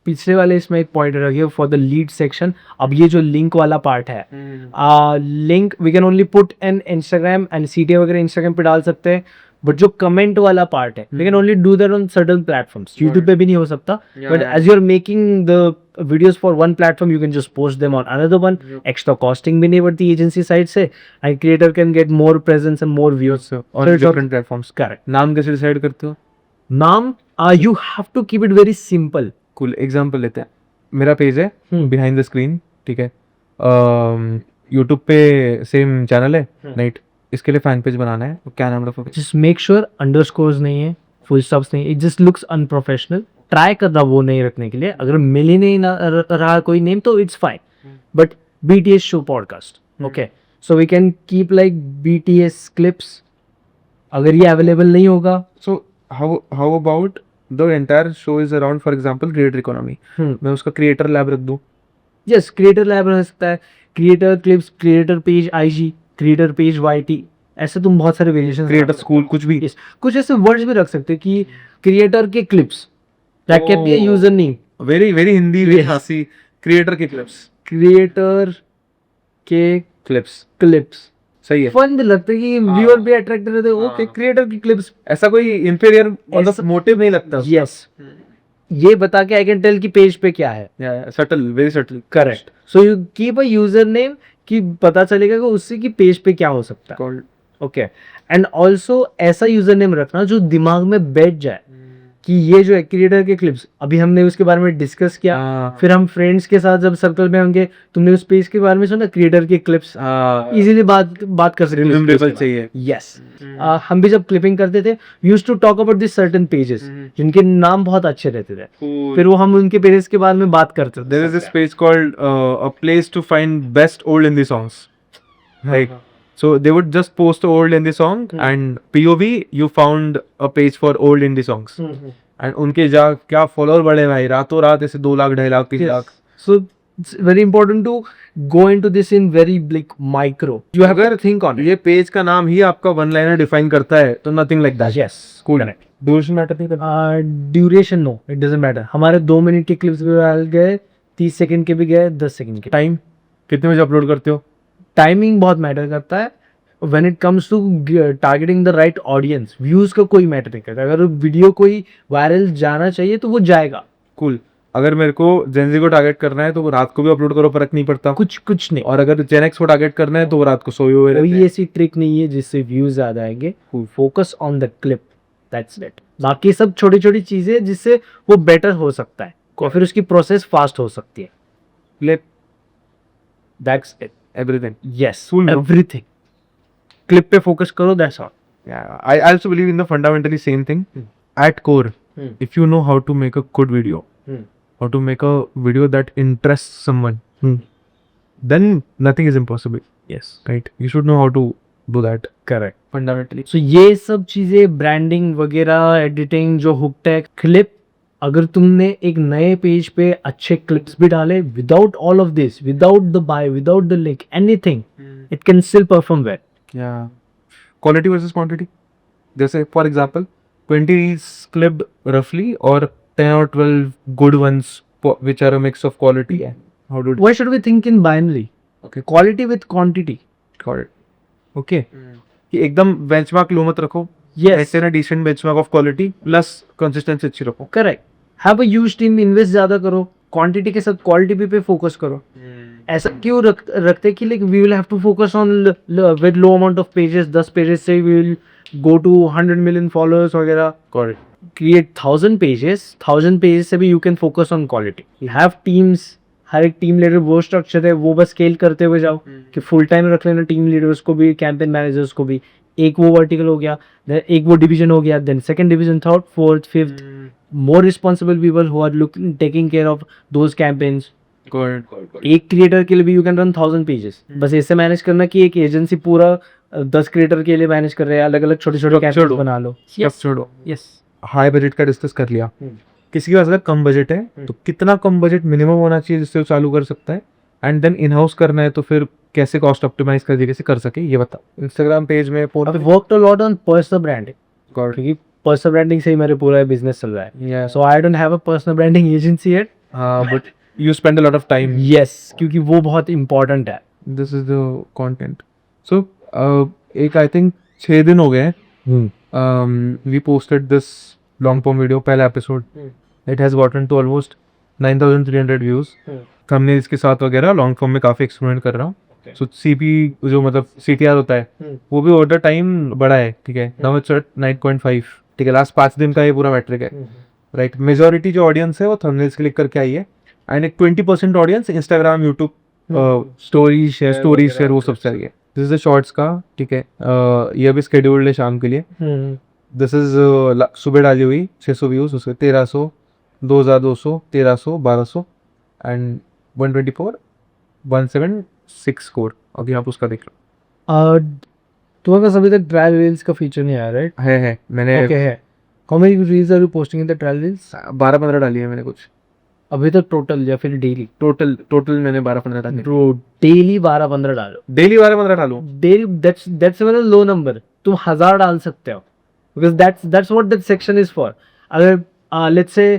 पिछले वाले इसमें एक पॉइंट रखिए फॉर द लीड सेक्शन. अब ये जो लिंक वाला पार्ट है, link we can only put in Instagram and सीटी वगैरह इंस्टाग्राम पे डाल सकते हैं, बट जो कमेंट वाला पार्ट है we can only do that on certain platforms. YouTube पे भी नहीं हो सकता, but as you are making the videos for one platform you can just post them on another one. Extra costing भी नहीं बढ़ती एजेंसी साइड से, and creator can get more presence and more views
on different platforms.
Correct.
नाम कैसे decide करते हो?
नाम you have to keep it very simple.
Cool example लेते हैं. मेरा पेज है बिहाइंड द स्क्रीन, ठीक है, यूट्यूब पे सेम चैनल है नाइट, इसके लिए फैन पेज बनाना है, तो क्या नाम रखोगे?
Just make sure underscores नहीं है, full stops नहीं है, it just looks unprofessional. Try करना वो नहीं रखने के लिए, अगर मिल ही नहीं रहा कोई नेम तो it's fine, but BTS show podcast, okay, so we can keep like BTS clips. अगर ये अवेलेबल नहीं होगा
So how about the entire show is around, for example, creator economy. मैं उसका क्रिएटर लैब रख दूं.
यस, क्रिएटर लैब रह सकता है, creator clips, creator page IG, creator page YT, ऐसे तुम बहुत सारे वेरिएशन.
क्रिएटर स्कूल कुछ भी.
Yes, कुछ ऐसे वर्ड्स भी रख सकते हैं कि क्रिएटर के clips, that can be a user name.
Very very Hindi way हंसी. क्रिएटर के क्लिप्स.
क्रिएटर के
क्लिप्स
क्लिप्स
सही है.
फन लगता है कि व्यूअर भी अट्रैक्ट रहते हैं. ओके, क्रिएटर की क्लिप्स.
ऐसा कोई इंफीरियर मतलब मोटिव नहीं लगता.
यस, ये बता के आई कैन टेल कि पेज पे क्या है.
Subtle, very subtle.
Correct. So you keep a user name कि पता चलेगा कि उससे कि पेज पे क्या हो सकता है. ओके, एंड ऑल्सो ऐसा यूजर नेम रखना जो दिमाग में बैठ जाए कि ये जो है क्रिएटर के क्लिप्स. अभी हमने उसके बारे में डिस्कस किया, फिर हम फ्रेंड्स के साथ जब सर्कल में होंगे, तुमने उस पेज के बारे में सुना क्रिएटर के क्लिप्स, इजीली बात कर सकते
रिमेम्बरेबल चाहिए.
यस. हम भी जब क्लिपिंग करते थे used to talk about this certain pages जिनके नाम बहुत अच्छे रहते थे, फिर वो हम उनके पेजेस के बारे में बात करते थे.
There is this page called a place to find best old Hindi songs. Like, so they would just post the old Hindi song and POV you found a page for old Hindi songs. And उनके क्या follower बढ़े भाई, रातों रात ऐसे 2 लाख 2.5 लाख 3 लाख.
सो It's very important to go into this in very like micro. You have
अगर think on ये page का नाम ही आपका वन लाइनर डिफाइन करता है तो nothing like that.
yes, correct.
Duration matter नहीं करता.
Duration no, it doesn't matter. हमारे 2 मिनट के क्लिप्स भी डाल गए, 30 सेकंड के भी गए, 10 सेकंड के.
टाइम कितने बजे अपलोड करते हो?
टाइमिंग बहुत मैटर करता है. When it comes to targeting the right audience, views का कोई मैटर नहीं करता. अगर वीडियो कोई वायरल जाना चाहिए तो वो जाएगा.
कूल. अगर मेरे को जेनजी को टारगेट करना है तो वो रात को भी अपलोड करो, फर्क नहीं पड़ता.
कुछ नहीं.
और अगर जेनेक्स को टारगेट करना है तो वो रात को सोए हुए रहते
कोई
हैं.
ऐसी ट्रिक नहीं है जिससे व्यूज ज्यादा आएंगे. Focus on the clip, that's it. बाकी सब छोटी छोटी चीजें जिससे वो बेटर हो सकता है और फिर उसकी प्रोसेस फास्ट हो सकती है.
Clip
that's it.
Everything.
Yes,
Cool, bro.
Everything. Clip पे फोकस करो, that's all.
I also believe in the fundamentally same thing. At core, if you know how to make a good video, how to make a video that interests someone, then nothing is impossible.
Yes,
Right? You should know how to do that.
Correct.
Fundamentally.
सो ये सब चीजें, branding वगैरह, editing, जो hook tag, clip, अगर तुमने एक नए page पे अच्छे क्लिप्स भी डाले, without all of this, without the buy, without the link, anything, it can still perform well.
Yeah. Quality versus quantity. जैसे for example, 20 is clipped roughly or 10 or 12 good ones which are a mix of quality. How do
Why should we think in binary?
Okay.
Quality with quantity.
got it? Okay. कि एकदम benchmark लो मत रखो.
Yes.
ऐसे ना decent benchmark of quality plus consistency अच्छी रखो.
Correct. Have a huge team, invest ज्यादा करो, क्वांटिटी के साथ क्वालिटी पे फोकस करो. ऐसा क्यों रखते कि like we will have to focus on with low amount of pages, 10 pages से we will go to 100 million followers वगैरह.
Got it.
क्रिएट 1000 पेजेस से भी you can focus on quality. You have teams, हर एक team leader वो structure है, वो बस स्केल करते हुए जाओ कि फुल टाइम रख लेना टीम लीडर्स को भी, कैंपेन मैनेजर्स को भी. एक वो वर्टिकल हो गया, then एक वो डिवीजन हो गया, then second division, third, fourth, fifth, more responsible people who are looking, taking care of those campaigns.
Got it.
एक क्रिएटर के लिए भी यू कैन रन 1000 पेजेस. बस ऐसे मैनेज करना कि एक एजेंसी पूरा 10 क्रिएटर के लिए मैनेज कर रहे हैं, अलग अलग छोटे छोटे कैंपेन्स बना लो.
छोड़ो.
यस.
हाई बजट का डिस्कस कर लिया. किसी के पास अगर कम बजट है तो कितना कम बजट मिनिमम होना चाहिए जिससे वो चालू कर सकता है, एंड देन इन हाउस करना है तो फिर कैसे कॉस्ट ऑप्टिमाइज कर तरीके से कर सके ये बताओ. इंस्टाग्राम पेज में
I've worked a lot on personal branding, क्योंकि पर्सनल ब्रांडिंग से ही मेरे पूरा बिजनेस चल रहा है. So I don't have a personal branding agency yet.
But you spend a lot of time.
Yes, क्योंकि वो बहुत इंपॉर्टेंट है.
This is the content. So एक आई थिंक 6 दिन हो गए we posted this long form video, पहला episode. It has gotten to almost 9300 views. हमने इसके साथ वगैरह लॉन्ग फॉर्म में काफी एक्सपेरिमेंट कर रहा हूँ. सो सीपी जो मतलब सीटीआर होता है वो भी ओवर द टाइम बड़ा है. ठीक है, नाउ इट्स एट 9.5. ठीक है, लास्ट 5 दिन का ये पूरा मैट्रिक है. राइट. मेजोरिटी जो ऑडियंस है वो थंबनेल्स क्लिक करके आई है, एंड एक 20% audience Instagram, YouTube,
story share
वो सब चाहिए. दिस इज शॉर्ट्स का. ठीक है, ये अभी स्केड्यूल्ड है शाम के लिए. दिस इज सुबह डाली हुई 600 व्यूज, उसके 1300, 2200, 1300, 1200 एंड 124, 176 स्कोर. अभी आप उसका देख लो.
तुम्हारे पास अभी तक ट्रायल रील्स का फीचर नहीं आया, राइट?
है मैंने
ओके है. How many reels are you posting in the trial reels?
12-15 डाली है मैंने कुछ.
अभी तक टोटल या फिर डेली?
टोटल मैंने 12-15 डाली.
डेली 12-15 डालो.
डेली 12-15 डालूं?
Daily, that's a low number. तुम 1000 डाल सकते हो, because that's what that section is for. अगर let's say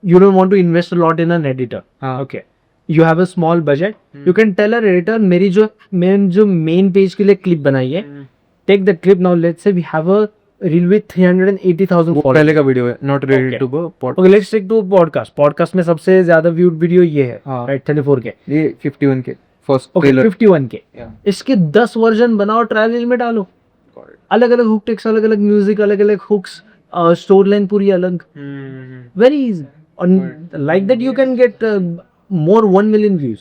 you don't want to invest a lot in an editor. Okay, you have a small budget. You can tell a editor मेरी जो main page के लिए clip बनाई है, take the clip. Now let's say we have a reel with 380,000
वो
followers.
पहले का video है, not related to podcast.
Okay, let's take to podcast में सबसे ज्यादा viewed वीडियो ये है,
हाँ.
right? 34K.
ये 51 के first
Okay,
trailer.
51K.
Yeah.
इसके 10 वर्जन बनाओ, ट्रायल रील में डालो. अलग अलग हुक टेक्स, अलग अलग म्यूजिक, अलग अलग हुक्स, स्टोरी लाइन पूरी अलग. Very easy. Like that you can get more 1 million views.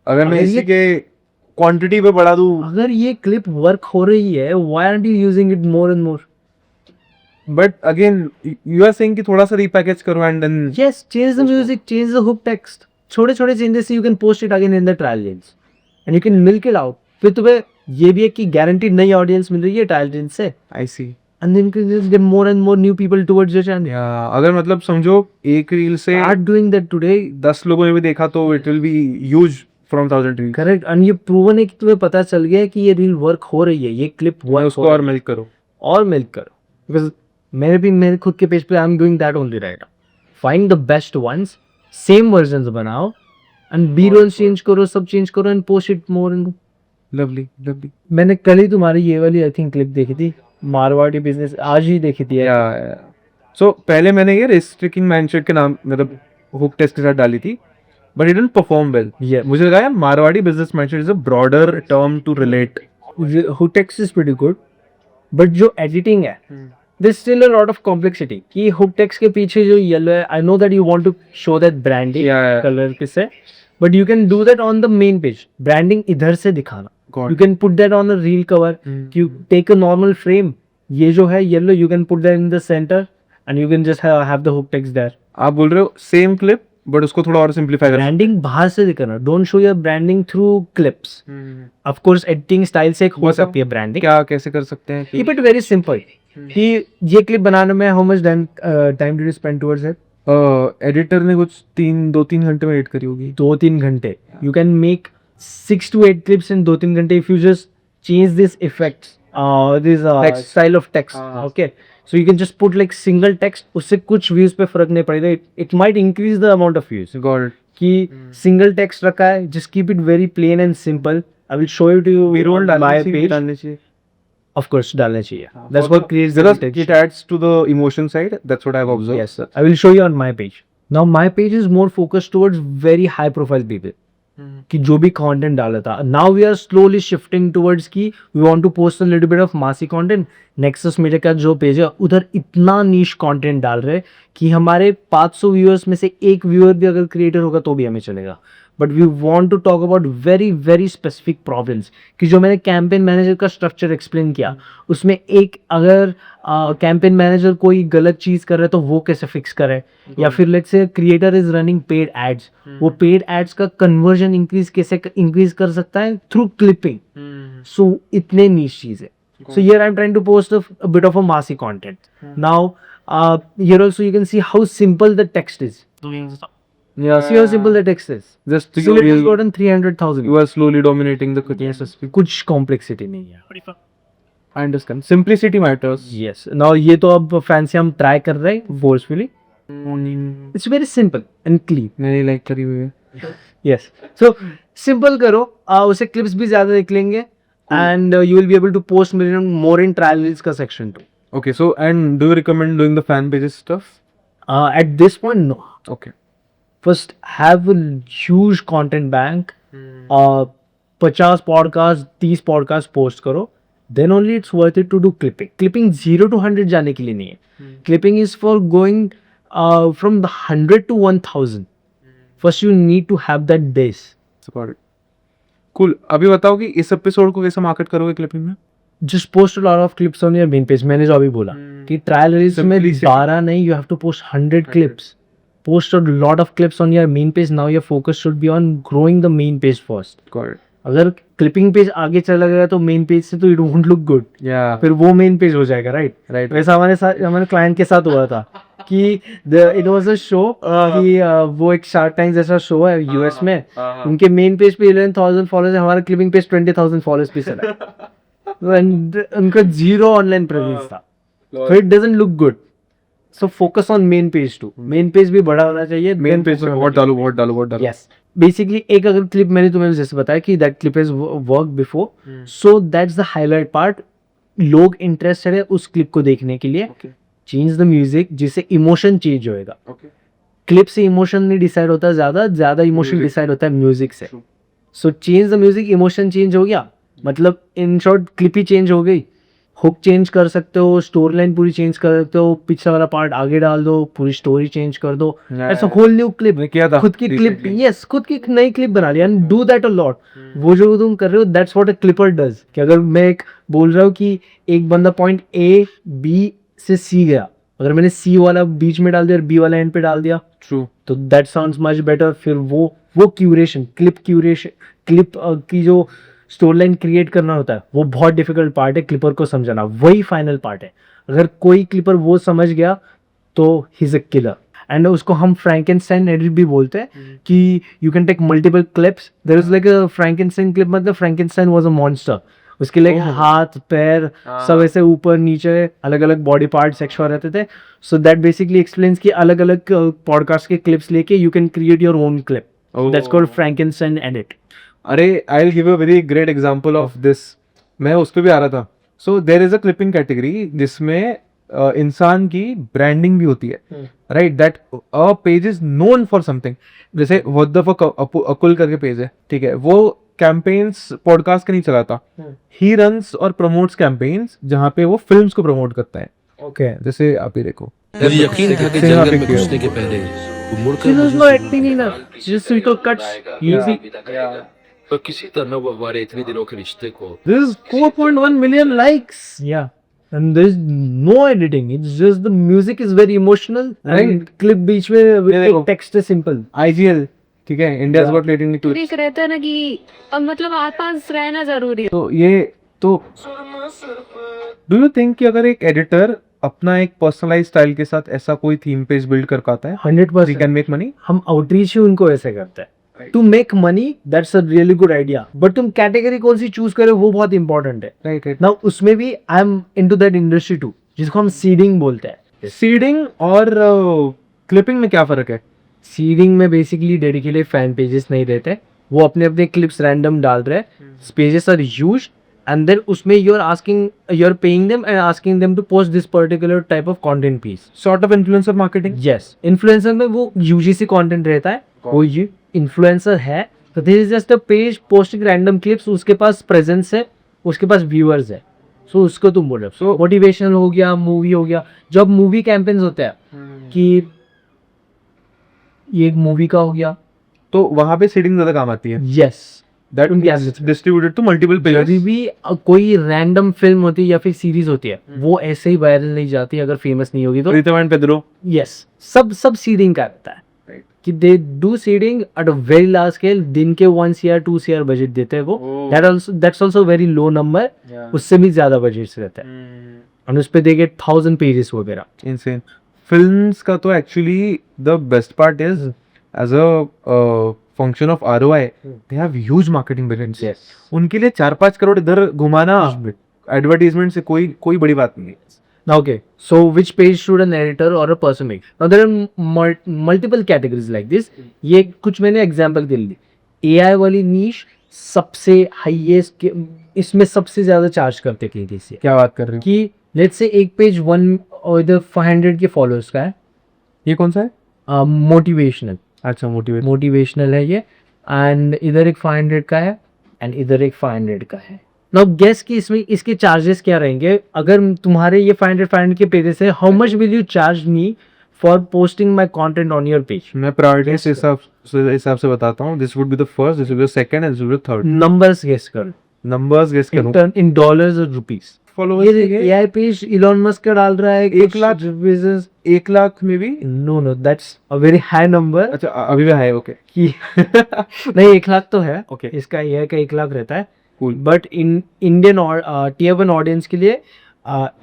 अगर मैं इसी के क्वांटिटी पे बढ़ा दूं.
अगर ये क्लिप वर्क हो रही है, why aren't you using it more and more?
But again you are saying कि थोड़ा सा रीपैकेज करो and then
yes, change the music, change the hook text. छोटे छोटे चेंजेस से you can post it again in the trial reels and you can milk it out. फिर तुम्हें ये भी है कि गारंटीड नई ऑडियंस मिल रही है ट्रायल रील्स से.
आई सी.
and then you can just get more and more new people towards your channel.
या अगर मतलब समझो एक रील से
Start doing that today.
10 लोगों ने भी देखा तो it will be huge from 1000 reels.
Correct. And ये प्रूवन है कि तुम्हें पता चल गया है कि ये रील वर्क हो रही है, ये क्लिप
मैं उसको और मिल्क करो.
और मिल्क करो. बिकॉज मेरे खुद के पेज पे I am doing that only right now. Find the best ones, same versions बनाओ एंड बी रोल चेंज करो, सब चेंज करो and post it more and.
Lovely lovely.
मैंने कल ही तुम्हारी ये वाली आई थिंक क्लिप देखी थी, मारवाड़ी बिजनेस, आज ही देखी थी.
या सो पहले मैंने ये रिस्ट्रिक्टिंग माइंडसेट के नाम मतलब हुक टेस्ट के साथ डाली थी, but it didn't perform well.
Yeah.
मुझे लगा यार Marwari business mindset is a broader term to relate.
हुटेक्स इज प्रीटी गुड, बट जो एडिटिंग है there still a lot of complexity. कि हुटेक्स के पीछे जो येलो है, I know that you want to show that branding
Yeah.
Colour किससे, but you can do that on the main page. Branding इधर से दिखाना.
God.
You can put that on a reel cover. You take a normal frame. ये जो है yellow, you can put that in the center and you can just have the hook text there.
आप बोल रहे हो same clip but उसको थोड़ा और सिंप्लीफाई कर.
Branding बाहर से दिखाना. Don't show your branding through clips. Of course, editing style से हो सकती है branding.
क्या कैसे कर सकते हैं?
Keep it very simple. कि ये क्लिप बनाने में how much time did you spend towards it?
Editor ने कुछ 2-3 घंटे में एडिट करी होगी.
2-3 घंटे. You can make 6 to 8 clips in 2-3 घंटे if you just change this effects, this
Text.
style of text. Okay, so you can just put like single text. उससे कुछ views पे फर्क नहीं पड़ेगा. It might increase the amount of views.
Got it.
कि single text रखा है, just keep it very plain and simple. I will show you to you
B-roll
on my
डालने चाहिए,
page.
डालने चाहिए.
Of course डालना चाहिए. That's what creates the
Because
attention.
it adds to the emotion side. That's what I've observed.
Yes, sir. I will show you on my page. Now my page is more focused towards very high profile people. कि जो भी content डाला था. Now we are slowly shifting towards कि we want to post a little bit of massy content. Nexus media का जो page है उधर इतना नीश कंटेंट डाल रहे कि हमारे 500 व्यूअर्स में से एक व्यूअर भी अगर क्रिएटर होगा तो भी हमें चलेगा. But we want to talk about very very specific problems. कि जो मैंने कैंपेन मैनेजर का स्ट्रक्चर एक्सप्लेन किया उसमें एक अगर कैंपेन मैनेजर कोई गलत चीज़ कर रहा है तो वो कैसे फिक्स करे, या फिर let's say creator is running paid ads, वो पेड एड्स का कन्वर्जन इंक्रीज कर सकता है थ्रू क्लिपिंग. सो इतने नीश चीज़ है. So here I'm trying to post a bit of a massy content. Now here also you can see how simple the text is.
Yeah.
See how simple the text is.
Just
Still it has gotten 300,000.
you are slowly dominating the
Yes, yes. कुछ complexity नहीं है.
I understand. Simplicity matters.
Yes. Now ये तो अब fancy हम try कर रहे हैं forcefully. It's very simple and clean.
मैंने लाइक करी हुई है.
Yes. So simple करो, उसे clips भी ज़्यादा निकलेंगे and you will be able to post more in trial reels का section too.
Okay, so and do you recommend doing the fan pages stuff?
At this point, no.
Okay.
First have a huge content bank. 50 podcast 30 podcast post करो, then only it's worth it to do clipping. Clipping 0 to 100 जाने के लिए नहीं है. Clipping is for going from the 100 to 1000. First you need to have that base.
Got it. Cool. अभी बताओ कि इस एपिसोड को कैसे मार्केट करोगे क्लिपिंग में?
Just post a lot of clips on your main page. मैंने जो अभी बोला कि ट्रायल रील्स में 12 नहीं, you have to post 100 clips. Post a lot of clips on your main page. Now your focus should be on growing the main page first.
Got it.
अगर clipping page आगे चला गया तो main page से तो it won't look good.
Yeah.
फिर वो main page हो जाएगा. Right
Right.
वैसा हमारे क्लाइंट के साथ हुआ था कि इट वाज अ शो कि वो एक शार्क टैंक जैसा शो है यूएस में. उनके मेन पेज पे 11,000 फॉलोअर्स है, हमारा क्लिपिंग पेज 20,000 फॉलोअर्स पे चला. उनका 0 ऑनलाइन प्रेजेंस था. So it doesn't look good. So focus on main page too. Main page भी बड़ा होना चाहिए.
मेन पेज पे वोट डालो.
Yes. Basically एक अगर क्लिप मैंने तुम्हें जैसे बताया कि that clip has worked before. So that's the highlight part. लोग इंटरेस्टेड है उस क्लिप को देखने के लिए. Change the music जिससे इमोशन चेंज होएगा. क्लिप से इमोशन नहीं डिसाइड होता, ज्यादा इमोशन डिसाइड होता है म्यूजिक से. So change the music, emotion change हो गया, मतलब in short clip he change हो गई. हुक चेंज कर सकते हो, स्टोरी लाइन पूरी चेंज कर सकते हो, पिछला वाला पार्ट आगे डाल दो, पूरी स्टोरी चेंज कर दो. ऐसा होल न्यू क्लिप
किया था
खुद की क्लिप. यस, खुद की नई क्लिप बना लिया. And do that a lot. वो जो तुम कर रहे हो that's what a clipper does. कि अगर मैं एक बोल रहा हूँ कि एक बंदा पॉइंट ए बी से सी गया, अगर मैंने सी वाला बीच में डाल दिया और बी वाला एंड पे डाल दिया,
ट्रू,
तो दैट साउंड्स मच बेटर. फिर वो क्यूरेशन, क्लिप की जो स्टोरी लाइन क्रिएट करना होता है, वो बहुत डिफिकल्ट पार्ट है क्लिपर को समझाना, वही फाइनल पार्ट है। अगर कोई क्लिपर वो समझ गया तो he is a killer. And उसको हम फ्रैंकेनस्टाइन एडिट भी बोलते हैं कि you can take multiple clips. There is like a Frankenstein clip, मतलब फ्रैंकेनस्टाइन वाज अ मॉन्स्टर, उसके लाइक हाथ पैर सब ऐसे ऊपर नीचे अलग अलग बॉडी पार्ट्स एक्स्ट्रा रहते थे। सो दैट बेसिकली एक्सप्लेन्स कि अलग अलग पॉडकास्ट के क्लिप्स लेके you can create your own clip, that's called Frankenstein edit.
अरे I will give a very great example of this, मैं उस पे भी आ रहा था। So there is a clipping category जिसमें इंसान की ब्रांडिंग भी होती है, right, that a page is known for something. जैसे व्हाट द फक अकुल करके पेज है, ठीक है, वो कैंपेन्स पॉडकास्ट का नहीं चलाता, ही रन्स और प्रमोट्स कैंपेन्स जहाँ पे वो फिल्म्स को प्रमोट करता है।
ओके,
जैसे आप ही देखो,
मुझे यकीन था कि
सिनेमा
जंगल में
पिक
घुसने के पहले वो मुड़कर
there's
मुझे
no acting in it, just little cuts, easy.
पर किसी तरह वो हमारे इतने दिनों के रिश्ते को
This is 4.1 million likes. Yeah. And there's no editing. It's just the music is very emotional.
Right.
And clip बीच में
देखो।
text है simple.
IGL, ठीक है, इंडियाज गॉट टैलेंट टू।
एक रहता है ना कि अब मतलब आसपास रहना जरूरी है।
तो ये तो डू यू थिंक कि अगर एक एडिटर अपना एक पर्सनलाइज स्टाइल के साथ ऐसा कोई थीम पेज बिल्ड कर पाता है,
100%.
Can make money?
हम आउटरीच ही उनको ऐसे करते हैं। To make money that's a really good idea, but तुम कैटेगरी कौन सी चूज करे वो बहुत इंपॉर्टेंट है।
Right right.
नाउ उसमें भी I am into that industry too, जिसको हम सीडिंग बोलते हैं।
सीडिंग और क्लिपिंग में क्या फर्क है?
सीडिंग में बेसिकली डेडिकेटेड फैन पेजेस नहीं रहते, वो अपने अपने क्लिप्स रैंडम डाल रहे हैं, pages are used and then उसमें you are paying them and asking them to post this particular type of content piece.
Sort of influencer marketing.
Yes, influencer में वो यूजीसी कंटेंट रहता है, वो ये इन्फ्लुएंसर है, तो this is just a page posting random clips, उसके पास presence है, उसके पास व्यूअर्स है, सो उसको तुम बोल रहे हो। सो मोटिवेशनल हो गया, मूवी हो गया, जब मूवी कैंपेन्स होते हैं कि ये एक मूवी का हो गया,
तो वहां पे सीडिंग ज्यादा काम आती है।
Yes,
that distributed to multiple pages.
कभी भी कोई रैंडम फिल्म होती है या फिर सीरीज होती है, वो ऐसे ही वायरल नहीं जाती अगर फेमस नहीं होगी तो।
प्रीतम एंड पेद्रो।
यस, सब सीडिंग का रहता है कि they do seeding at a very large scale. दिन के 1 CR 2 CR बजट देते हैं वो, that's also very low number, उससे भी ज्यादा बजट रहता है और उस पे दे गेट 1000 पेजेस वगैरह।
इनसेन। फिल्म्स का तो actually the best part is as a function of ROI they have huge marketing budgets.
Yes.
उनके लिए 4-5 करोड़ इधर घुमाना एडवर्टाइजमेंट से कोई बड़ी बात नहीं है।
Now, okay, so which page should an editor or a person make? Now there are multiple categories like this. ये कुछ मैंने एग्जांपल दे ली। AI वाली नीश सबसे हाईएस्ट, इसमें सबसे ज्यादा चार्ज करते हैं किसी से।
क्या बात कर रहे हो?
कि लेट्स से एक पेज 1 और इधर 500 के फॉलोअर्स का है,
ये कौन सा है?
मोटिवेशनल।
अच्छा,
मोटिवेशनल है ये, एंड इधर एक 500 का है एंड इधर एक 500 का है। नाउ गेस कि इसमें इसके चार्जेस क्या रहेंगे अगर तुम्हारे ये 500 के पेजेस है, how much will you charge me for posting my content on your page?
मैं प्रायोरिटी के हिसाब से बताता हूँ। This would be the first, this would be the second and this would be the third.
Numbers guess कर,
numbers guess करो।
In dollars और rupees. ये एआई पेज इलॉन मस्क का डाल रहा है
1 लाख, 1 लाख में भी?
No, that's a very high number.
अच्छा, अभी भी है। ओके
कि नहीं, 1 लाख तो है।
Okay.
इसका एआई का 1 लाख रहता है,
Cool.
बट इन इंडियन और Tier 1 ऑडियंस के लिए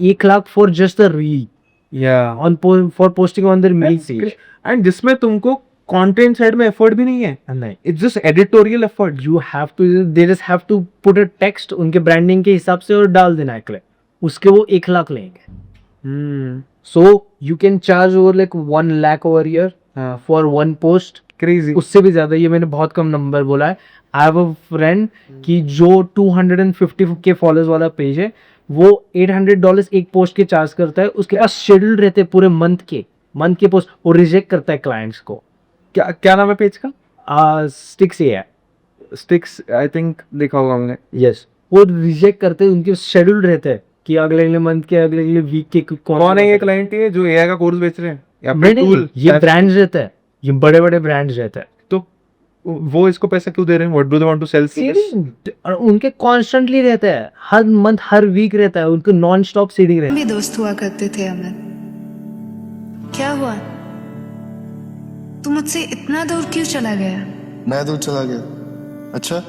1 lakh for just the reel
या
on for posting on their main page.
And जिसमें तुमको कंटेंट साइड में एफर्ट भी नहीं है,
नहीं,
it's just editorial effort.
You have to, they just have to put a text उनके ब्रांडिंग के हिसाब से और डाल देना है क्लिप, उसके वो 1 लाख लेंगे। So you can charge over like 1 lakh over year for 1 post.
Crazy.
उससे भी ज्यादा, ये मैंने बहुत कम नंबर बोला है। आई हैव अ फ्रेंड कि जो 250 के फॉलोअर्स वाला पेज है, वो $800 एक पोस्ट के चार्ज करता है। उसके पास शेड्यूल रहते हैं पूरे मंथ के पोस्ट, वो रिजेक्ट करता है क्लाइंट्स को।
क्या नाम है पेज का?
स्टिक्स ये है,
स्टिक्स, आई थिंक देखा होगा हमने।
यस, वो रिजेक्ट करते हैं, उनके शेड्यूल रहते हैं कि अगले मंथ के अगले वीक के
कौन है ये क्लाइंट? ये जो AI का कोर्स बेच रहे हैं या
नहीं, ये ब्रांड्स रहते हैं, ये बड़े बड़े ब्रांड्स रहते हैं।
तो वो इसको पैसा क्यों दे रहे हैं? What do they want to sell?
और उनके कॉन्स्टेंटली रहते हैं, हर मंथ हर वीक रहता है, उनको नॉन स्टॉप सीडिंग रहता है।
भी दोस्त हुआ करते थे अमित, क्या हुआ? तू मुझसे इतना दूर क्यों चला गया?
मैं दूर चला गया? अच्छा,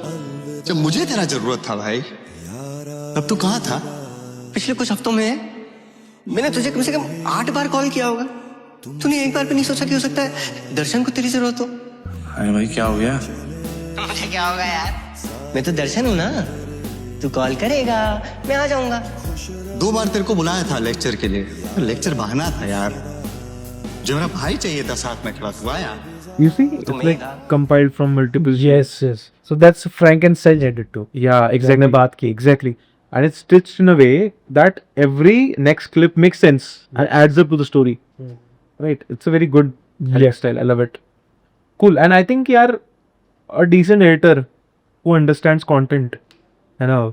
जब मुझे तेरा जरूरत था भाई, तब तू कहाँ था? पिछले कुछ हफ्तों में मैंने तुझे कम से कम 8 बार कॉल किया होगा। तूने एक बार भी नहीं सोचा कि हो सकता है दर्शन को तेरी जरूरत हो?
अरे भाई क्या हो गया?
मुझे क्या होगा यार, मैं तो दर्शन हूँ ना। तू कॉल करेगा, मैं आ जाऊंगा। 2 बार तेरे को बुलाया था लेक्चर के लिए, लेक्चर बहाना था यार। जो मेरा भाई चाहिए था साथ में खड़ा, तू आया।
You see, it's like compiled from multiple.
Yes, yes. So that's Frank and Sedge edit too.
Yeah, exactly.
मैंने बात की
Exactly. And it's stitched in a way that every next clip makes sense and adds up to the story. Right. It's a very good edit style. I love it. Cool. And I think yaar, a decent editor who understands content, you know,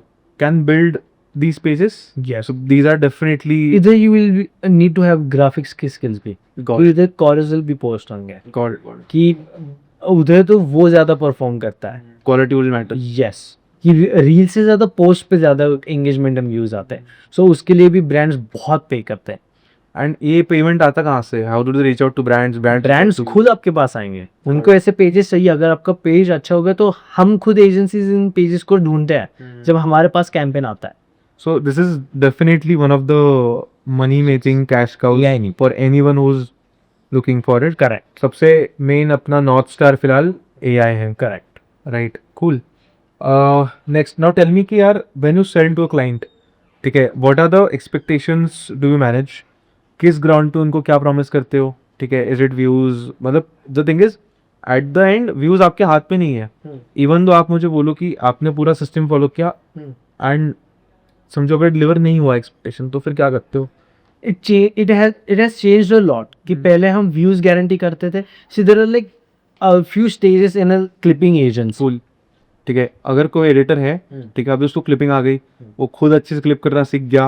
can build these pages.
Yes.
So these are definitely
Either you will need to have graphics की skills भी,
got
तो इधर chorus भी post होंगे
got it.
कि उधर तो वो ज्यादा परफॉर्म करता है.
Quality will matter.
यस, कि रील से ज्यादा पोस्ट पे ज्यादा एंगेजमेंट एंड व्यूज आते हैं. सो उसके लिए भी ब्रांड्स बहुत पे करते हैं.
And ये पेमेंट आता कहाँ से? How do they reach out to brands?
Brands खुद आपके पास आएंगे. उनको ऐसे पेजेस चाहिए. अगर आपका पेज अच्छा होगा तो हम खुद एजेंसीज इन पेजेस को ढूंढते हैं जब हमारे पास कैंपेन आता है.
So this is definitely one of the money-making cash cows for anyone who's looking for it.
Correct.
सबसे मेन अपना नॉर्थ स्टार फिलहाल AI है.
Correct.
Right. Cool. Next, now tell me कि यार when you sell to a client, ठीक है, what are the expectations do you manage? किस ground पे उनको क्या प्रॉमिस करते हो? ठीक है, is it views? मतलब the thing is at the end views आपके हाथ पे नहीं है. Even though आप मुझे बोलो कि आपने पूरा सिस्टम फॉलो किया and समझो अगर डिलीवर नहीं हुआ एक्सपेक्टेशन, तो फिर क्या करते हो?
It has changed a lot. कि पहले हम व्यूज गारंटी करते थे. So there are like a few stages in a clipping agency.
Cool. ठीक है, अगर कोई एडिटर है, ठीक है, अभी उसको क्लिपिंग आ गई, वो खुद अच्छे से क्लिप करना सीख गया,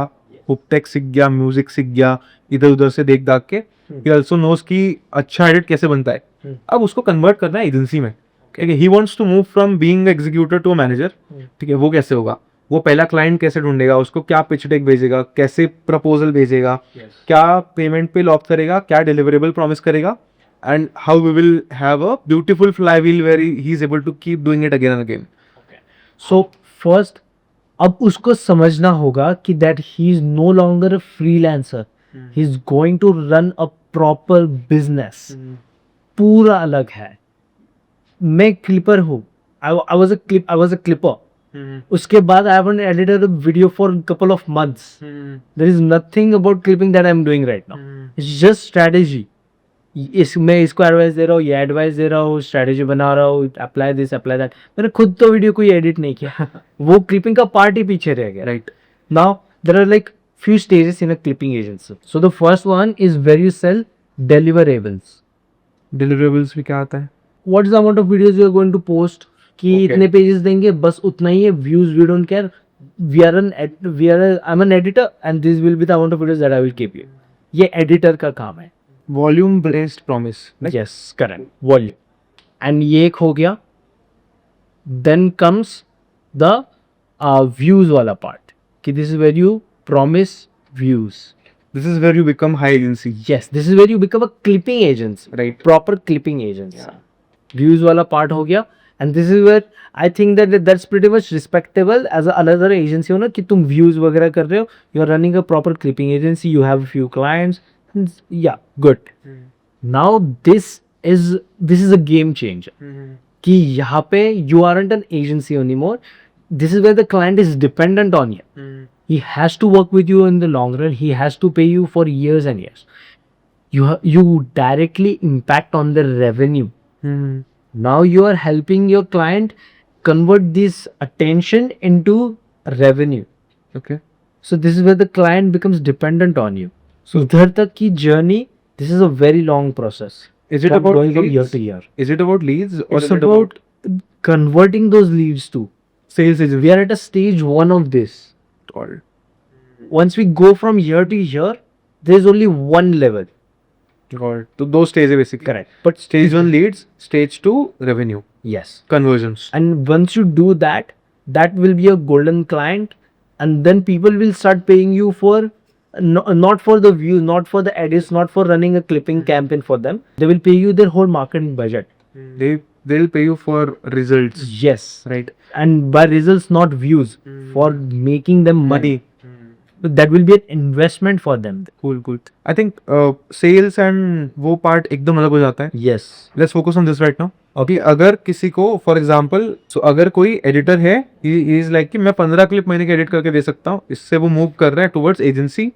हुक टेक्स्ट सीख गया, म्यूजिक सीख गया, इधर उधर से देख दाख के, ही आल्सो नोस कि अच्छा एडिट कैसे बनता है. अब उसको कन्वर्ट करना है एजेंसी में. ठीक है, he wants to move from being executor to a manager. ठीक है, वो कैसे होगा? वो पहला क्लाइंट कैसे ढूंढेगा, उसको क्या पिच डेक भेजेगा, कैसे प्रपोजल भेजेगा, क्या पेमेंट पे लॉक करेगा, क्या डिलीवरेबल प्रॉमिस करेगा, and how we will have a beautiful flywheel where he is able to keep doing it again and again.
So first अब उसको समझना होगा कि that he is no longer a freelancer. He is going to run a proper business. पूरा अलग है. मैं clipper हूँ. I was a clipper. उसके बाद I haven't edited a video for couple of months. There is nothing about clipping that I'm doing right now. It's just strategy. मैं इसको advice दे रहा हूँ, ये एडवाइस दे रहा हूँ, स्ट्रेटेजी बना रहा हूँ, अप्लाई दिस अप्लाई दैट. मैंने खुद तो वीडियो कोई एडिट नहीं किया. वो क्लिपिंग का पार्ट ही पीछे रह गया. Right. Now there are like few stages in a clipping agency. So the first one is where you sell deliverables.
Deliverables भी क्या आता है?
What is the amount of videos you are going to post? कि इतने pages देंगे, बस उतना ही है. Views we don't care. I'm an editor and this will be the amount of videos that I will keep you. ये editor का काम है.
Volume based promise.
Yes, correct. Volume. And ये एक हो गया. Then comes the views वाला part. कि this is where you promise views.
This is where you become high agency.
Yes, this is where you become a clipping agency.
Right.
Proper clipping agency. Views वाला part हो गया. And this is where I think that that's pretty much respectable as another agency हो ना, कि तुम views वगैरह कर रहे हो. You are running a proper clipping agency. You have a few clients. Yeah, good. Now this is a game changer. कि यहाँ पे you aren't an agency anymore. This is where the client is dependent on you. He has to work with you in the long run. He has to pay you for years and years. You directly impact on the revenue. Now you are helping your client convert this attention into revenue.
Okay.
So this is where the client becomes dependent on you. So उधर तक की journey, this is a very long process.
Is it
From
about
going from
leads?
year to year?
Is it about leads or
It's
is it
about converting those leads to sales agents. We are at a stage 1 of this.
about
Once we go from year to year, there is only one level.
God. तो दो stage है basically.
Correct. But
Stage 1 leads, stage 2 revenue
yes.
conversions.
And once you do that, that will be a golden client, and then people will start paying you for not for the views, not for the edits, not for running a clipping campaign for them. They will pay you their whole marketing budget.
They they will pay you for results,
Yes,
right?
and by results, not views, for making them money. That will be an investment for them.
Cool. I think sales and वो part एकदम अलग हो जाता है.
Yes.
Let's focus on this right now. Okay, अगर किसी को for example अगर कोई एडिटर है, ही इज लाइक कि मैं 15 क्लिप महीने के एडिट करके दे सकता हूँ, इससे वो मूव कर रहा है टुवर्ड्स एजेंसी,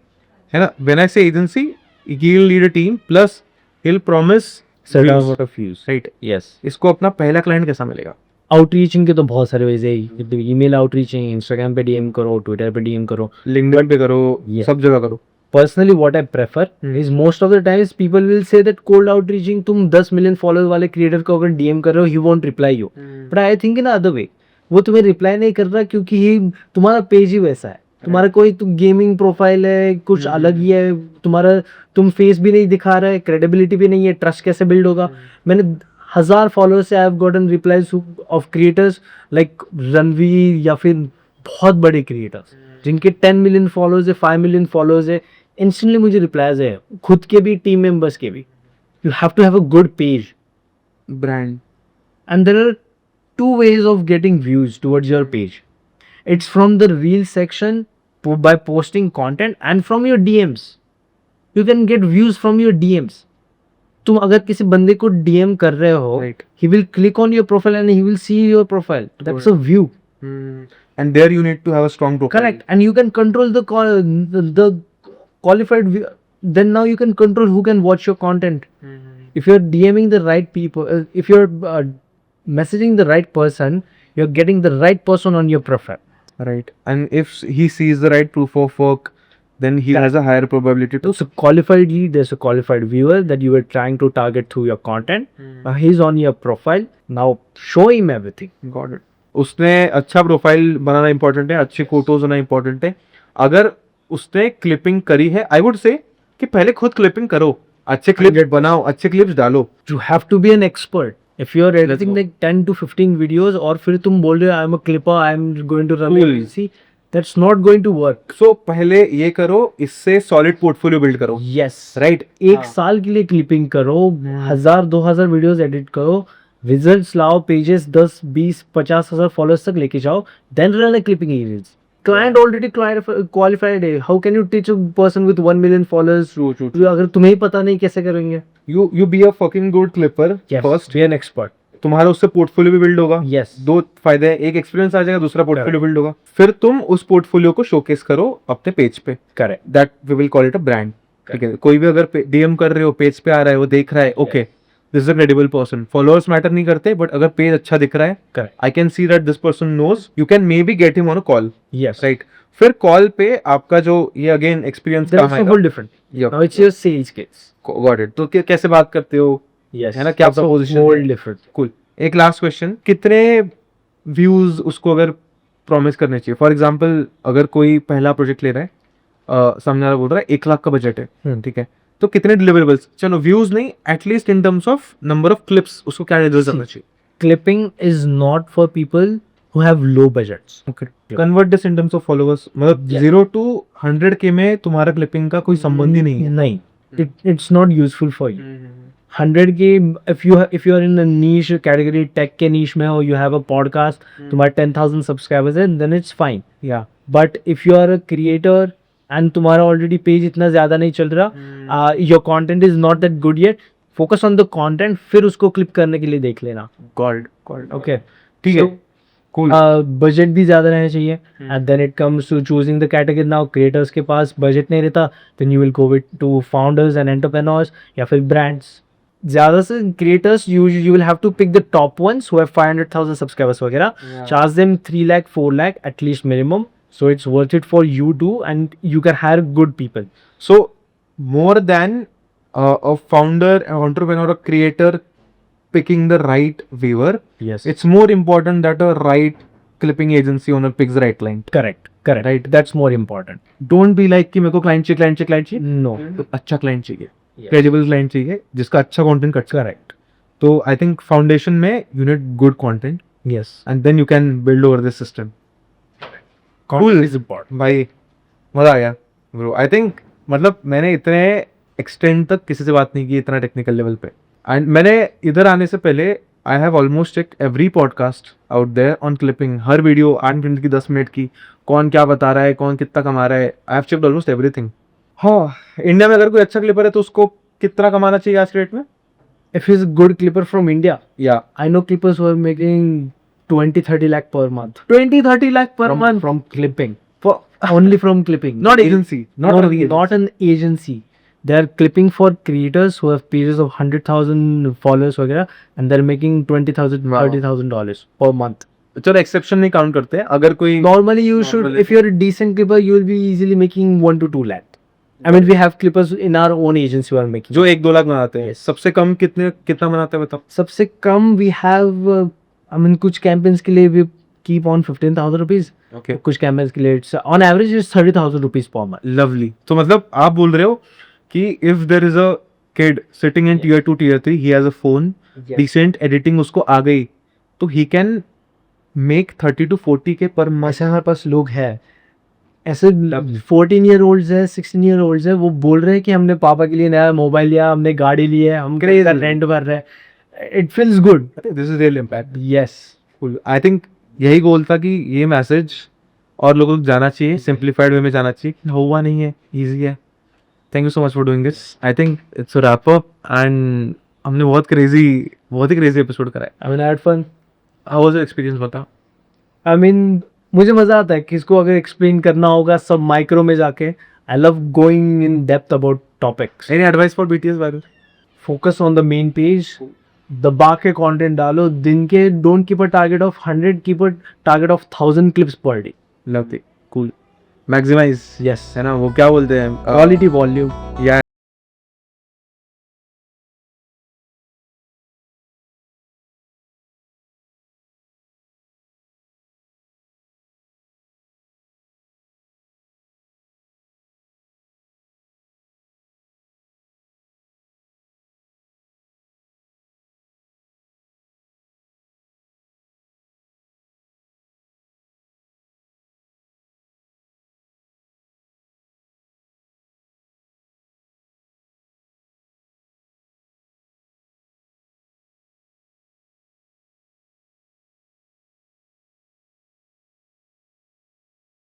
है ना. व्हेन आई से agency, he will lead a team plus he will promise
Certain amount of views.
Right.
Yes.
इसको अपना पहला क्लाइंट कैसा मिलेगा?
आउटरीचिंग के तो बहुत सारे वेज है. ईमेल आउटरीचिंग, इंस्टाग्राम पे डीएम करो, ट्विटर पे डीएम करो.
लिंक्डइन पे करो,
Yeah.
सब जगह करो.
Personally, what I prefer is most of the times people will say that cold outreaching, तुम 10 million followers वाले क्रिएटर को अगर डीएम कर रहे हो, he won't reply you. But I think in other way, वो तुम्हें रिप्लाई नहीं कर रहा क्योंकि ही तुम्हारा पेज ही वैसा है. तुम्हारा कोई गेमिंग प्रोफाइल है, कुछ अलग ही है. तुम फेस भी नहीं दिखा रहे, क्रेडिबिलिटी भी नहीं है, ट्रस्ट कैसे बिल्ड होगा? मैंने 1000 फॉलोअर्स से I have gotten replies of creators like Ranveer या फिर बहुत बड़े क्रिएटर्स जिनके 10 मिलियन फॉलोअर्स है, 5 मिलियन फॉलोअर्स है. इंस्टेंटली मुझे रिप्लाईज है, खुद के भी, टीम मेंबर्स के भी. You have to have a good page
brand.
and there are two ways of getting views towards your page. It's from the reel section by posting content and from your DMs. You can get views from your DMs. तुम अगर किसी बंदे को DM कर रहे हो,
Right.
he will click on your profile and he will see your profile. That's a view.
And there you need to have a strong profile.
Correct. And you can control the qualified view. Then now you can control who can watch your content. If you're DMing the right people, if you're messaging the right person, you're getting the right person on your profile.
Right. And if he sees the right proof of work, then he has a higher probability to.
So qualified lead, there's a qualified viewer that you were trying to target through your content. He's on your profile. Now show him everything.
Got it. उसने अच्छा profile बनाना important है, अच्छी photos होना important है. अगर उसने clipping करी है, आई वुड से कि पहले खुद क्लिपिंग करो, अच्छे क्लिप बनाओ, अच्छे क्लिप्स डालो.
You have to be an expert. If you're editing like 10 to 15 videos और फिर तुम बोल रहे हो I'm a clipper, I'm going to run
Cool.
see, that's not going to work.
सो पहले ये करो, इससे सॉलिड पोर्टफोलियो बिल्ड करो.
Yes.
राइट.
एक साल के लिए क्लिपिंग करो, 1000-2000 वीडियोस एडिट करो, रिजल्ट्स लाओ, पेजेस 10-20-50,000 फॉलोअर्स तक लेके जाओ, then run a clipping agency. Client already qualified है. How can you teach a person with 1 million followers?
True.
अगर तुम्हें ही पता नहीं कैसे करेंगे?
You be a fucking good clipper first.
Be an expert.
तुम्हारा उससे पोर्टफोलियो भी बिल्ड होगा.
Yes.
दो फायदे हैं, एक एक्सपीरियंस आ जाएगा, दूसरा पोर्टफोलियो बिल्ड होगा. फिर तुम उस पोर्टफोलियो को शोकेस करो अपने पेज पे.
Correct.
That we will call it a brand. ठीक है. कोई भी अगर डीएम कर रहे हो, पेज पे आ रहा है, वो देख रहा है, okay this is a credible person. Followers matter नहीं करते, बट अगर पेज अच्छा दिख रहा है,
Correct.
I can see that this person knows, you can maybe get him on a call.
Yes.
Right. फिर कॉल पे आपका जो ये again experience
That's a whole different. Now it's your sales skills.
Got it. तो कैसे बात करते हो,
Yes.
है ना, क्या आपका पोजीशन है?
Whole different.
कूल. एक लास्ट क्वेश्चन, कितने व्यूज उसको अगर प्रॉमिस करने चाहिए? फॉर एग्जांपल अगर कोई पहला प्रोजेक्ट ले रहा है, सामने वाला बोल रहा है 1 लाख का बजट है, ठीक है, तो कितने डिलीवरेबल्स, चलो व्यूज नहीं, at least in terms of number of clips, उसको क्या रिजल्ट करना चाहिए?
Clipping is not for people who have low budgets.
Okay. Convert this in terms of followers, मतलब 0 to 100K में तुम्हारा क्लिपिंग का कोई संबंध ही नहीं है.
नहीं, it's not useful for you. 100K, if you are in a niche category, tech के niche में हो, you have a podcast, तुम्हारे 10,000 subscribers है, then it's fine.
या
But if you are a creator and तुम्हारा already page इतना ज़्यादा नहीं चल रहा, your content is not that good yet, focus on the content, फिर उसको क्लिप करने के लिए देख लेना.
गॉड.
Okay.
ठीक है. कूल.
बजट भी ज़्यादा रहना चाहिए. And then it comes to choosing the category. Now creators के पास बजट नहीं रहता, then you will go with to founders and entrepreneurs या फिर ब्रांड्स. ज़्यादा से creators you will have to pick the top ones who have 500,000 subscribers वगैरह. Charge them 3 lakh 4 lakh at least minimum, so it's worth it for you too, and you can hire good people.
So, more than a founder, an entrepreneur, a creator picking the right viewer,
Yes.
it's more important that a right clipping agency owner picks the right client.
Correct.
Right.
That's more important.
Don't be like कि मेरे को client चाहिए.
No.
तो अच्छा client चाहिए, credible client चाहिए, जिसका अच्छा content कट.
Correct.
तो I think foundation में you need good content,
Yes.
and then you can build over this system.
Content is important.
भाई मजा आ गया ब्रो. आई थिंक मतलब मैंने इतने एक्सटेंड तक किसी से बात नहीं की इतना टेक्निकल लेवल पे. एंड मैंने इधर आने से पहले I have almost check every podcast out there on clipping. हर वीडियो 8 मिनट की 10 मिनट की, कौन क्या बता रहा है, कौन कितना कमा रहा है. I have checked almost everything. हाँ, इंडिया में अगर कोई अच्छा क्लिपर है तो उसको कितना कमाना चाहिए आज के डेट में?
If he's a good clipper from India,
या
I know clippers who are making 20-30 lakh per month
20-30 lakh per month
from clipping.
for
Only from clipping.
not agency, not
No,
a real.
not an agency. They are clipping for creators who have pages of 100,000 followers वगैरह, and they're making $20,000,
Wow.
$30,000 per month.
चलो exception नहीं count करते हैं. अगर कोई
Normally, you should,
Normally.
if you're a decent clipper, you will be easily making 1 to 2 lakh. I mean, we have clippers in our own agency who are making.
जो 1-2 लाख बनाते हैं, सबसे कम कितना बनाते हैं बताओ?
सबसे कम we have, I mean, कुछ campaigns के लिए we keep on 15,000 rupees.
Okay,
कुछ campaigns के लिए it's on average it's 30,000 rupees per month.
Lovely. तो मतलब आप बोल रहे हो कि if there is a kid sitting in tier 2 tier 3, he has a phone, decent editing उसको आ गई, तो ही कैन मेक 30 to 40 के पर मंथ.
ऐसे हमारे पास लोग हैं, ऐसे 14 year olds है, 16 year olds है, वो बोल रहे हैं कि हमने पापा के लिए नया मोबाइल लिया, हमने गाड़ी ली है, हम रेंट भर रहे हैं. It feels good.
This is real impact.
Yes.
I think यही गोल था कि ये मैसेज और लोगों को जाना चाहिए, सिंप्लीफाइड वे में जाना चाहिए. हुआ नहीं है, ईजी है. Thank you so much for doing this. I think it's a wrap up and हमने बहुत ही क्रेजी एपिसोड करा है.
I mean had fun.
How was your experience बता.
आई मीन मुझे मजा आता है किसको अगर एक्सप्लेन करना होगा सब माइक्रो में जाके. I love going in depth about topics.
Any advice for BTS viral?
Focus on the main page, दबा के कंटेंट डालो. दिन के don't keep a target of 100, keep a target of 1000 clips per day.
Lovely, cool. Maximize,
yes.
है ना, वो क्या बोलते हैं,
क्वालिटी वॉल्यूम.
या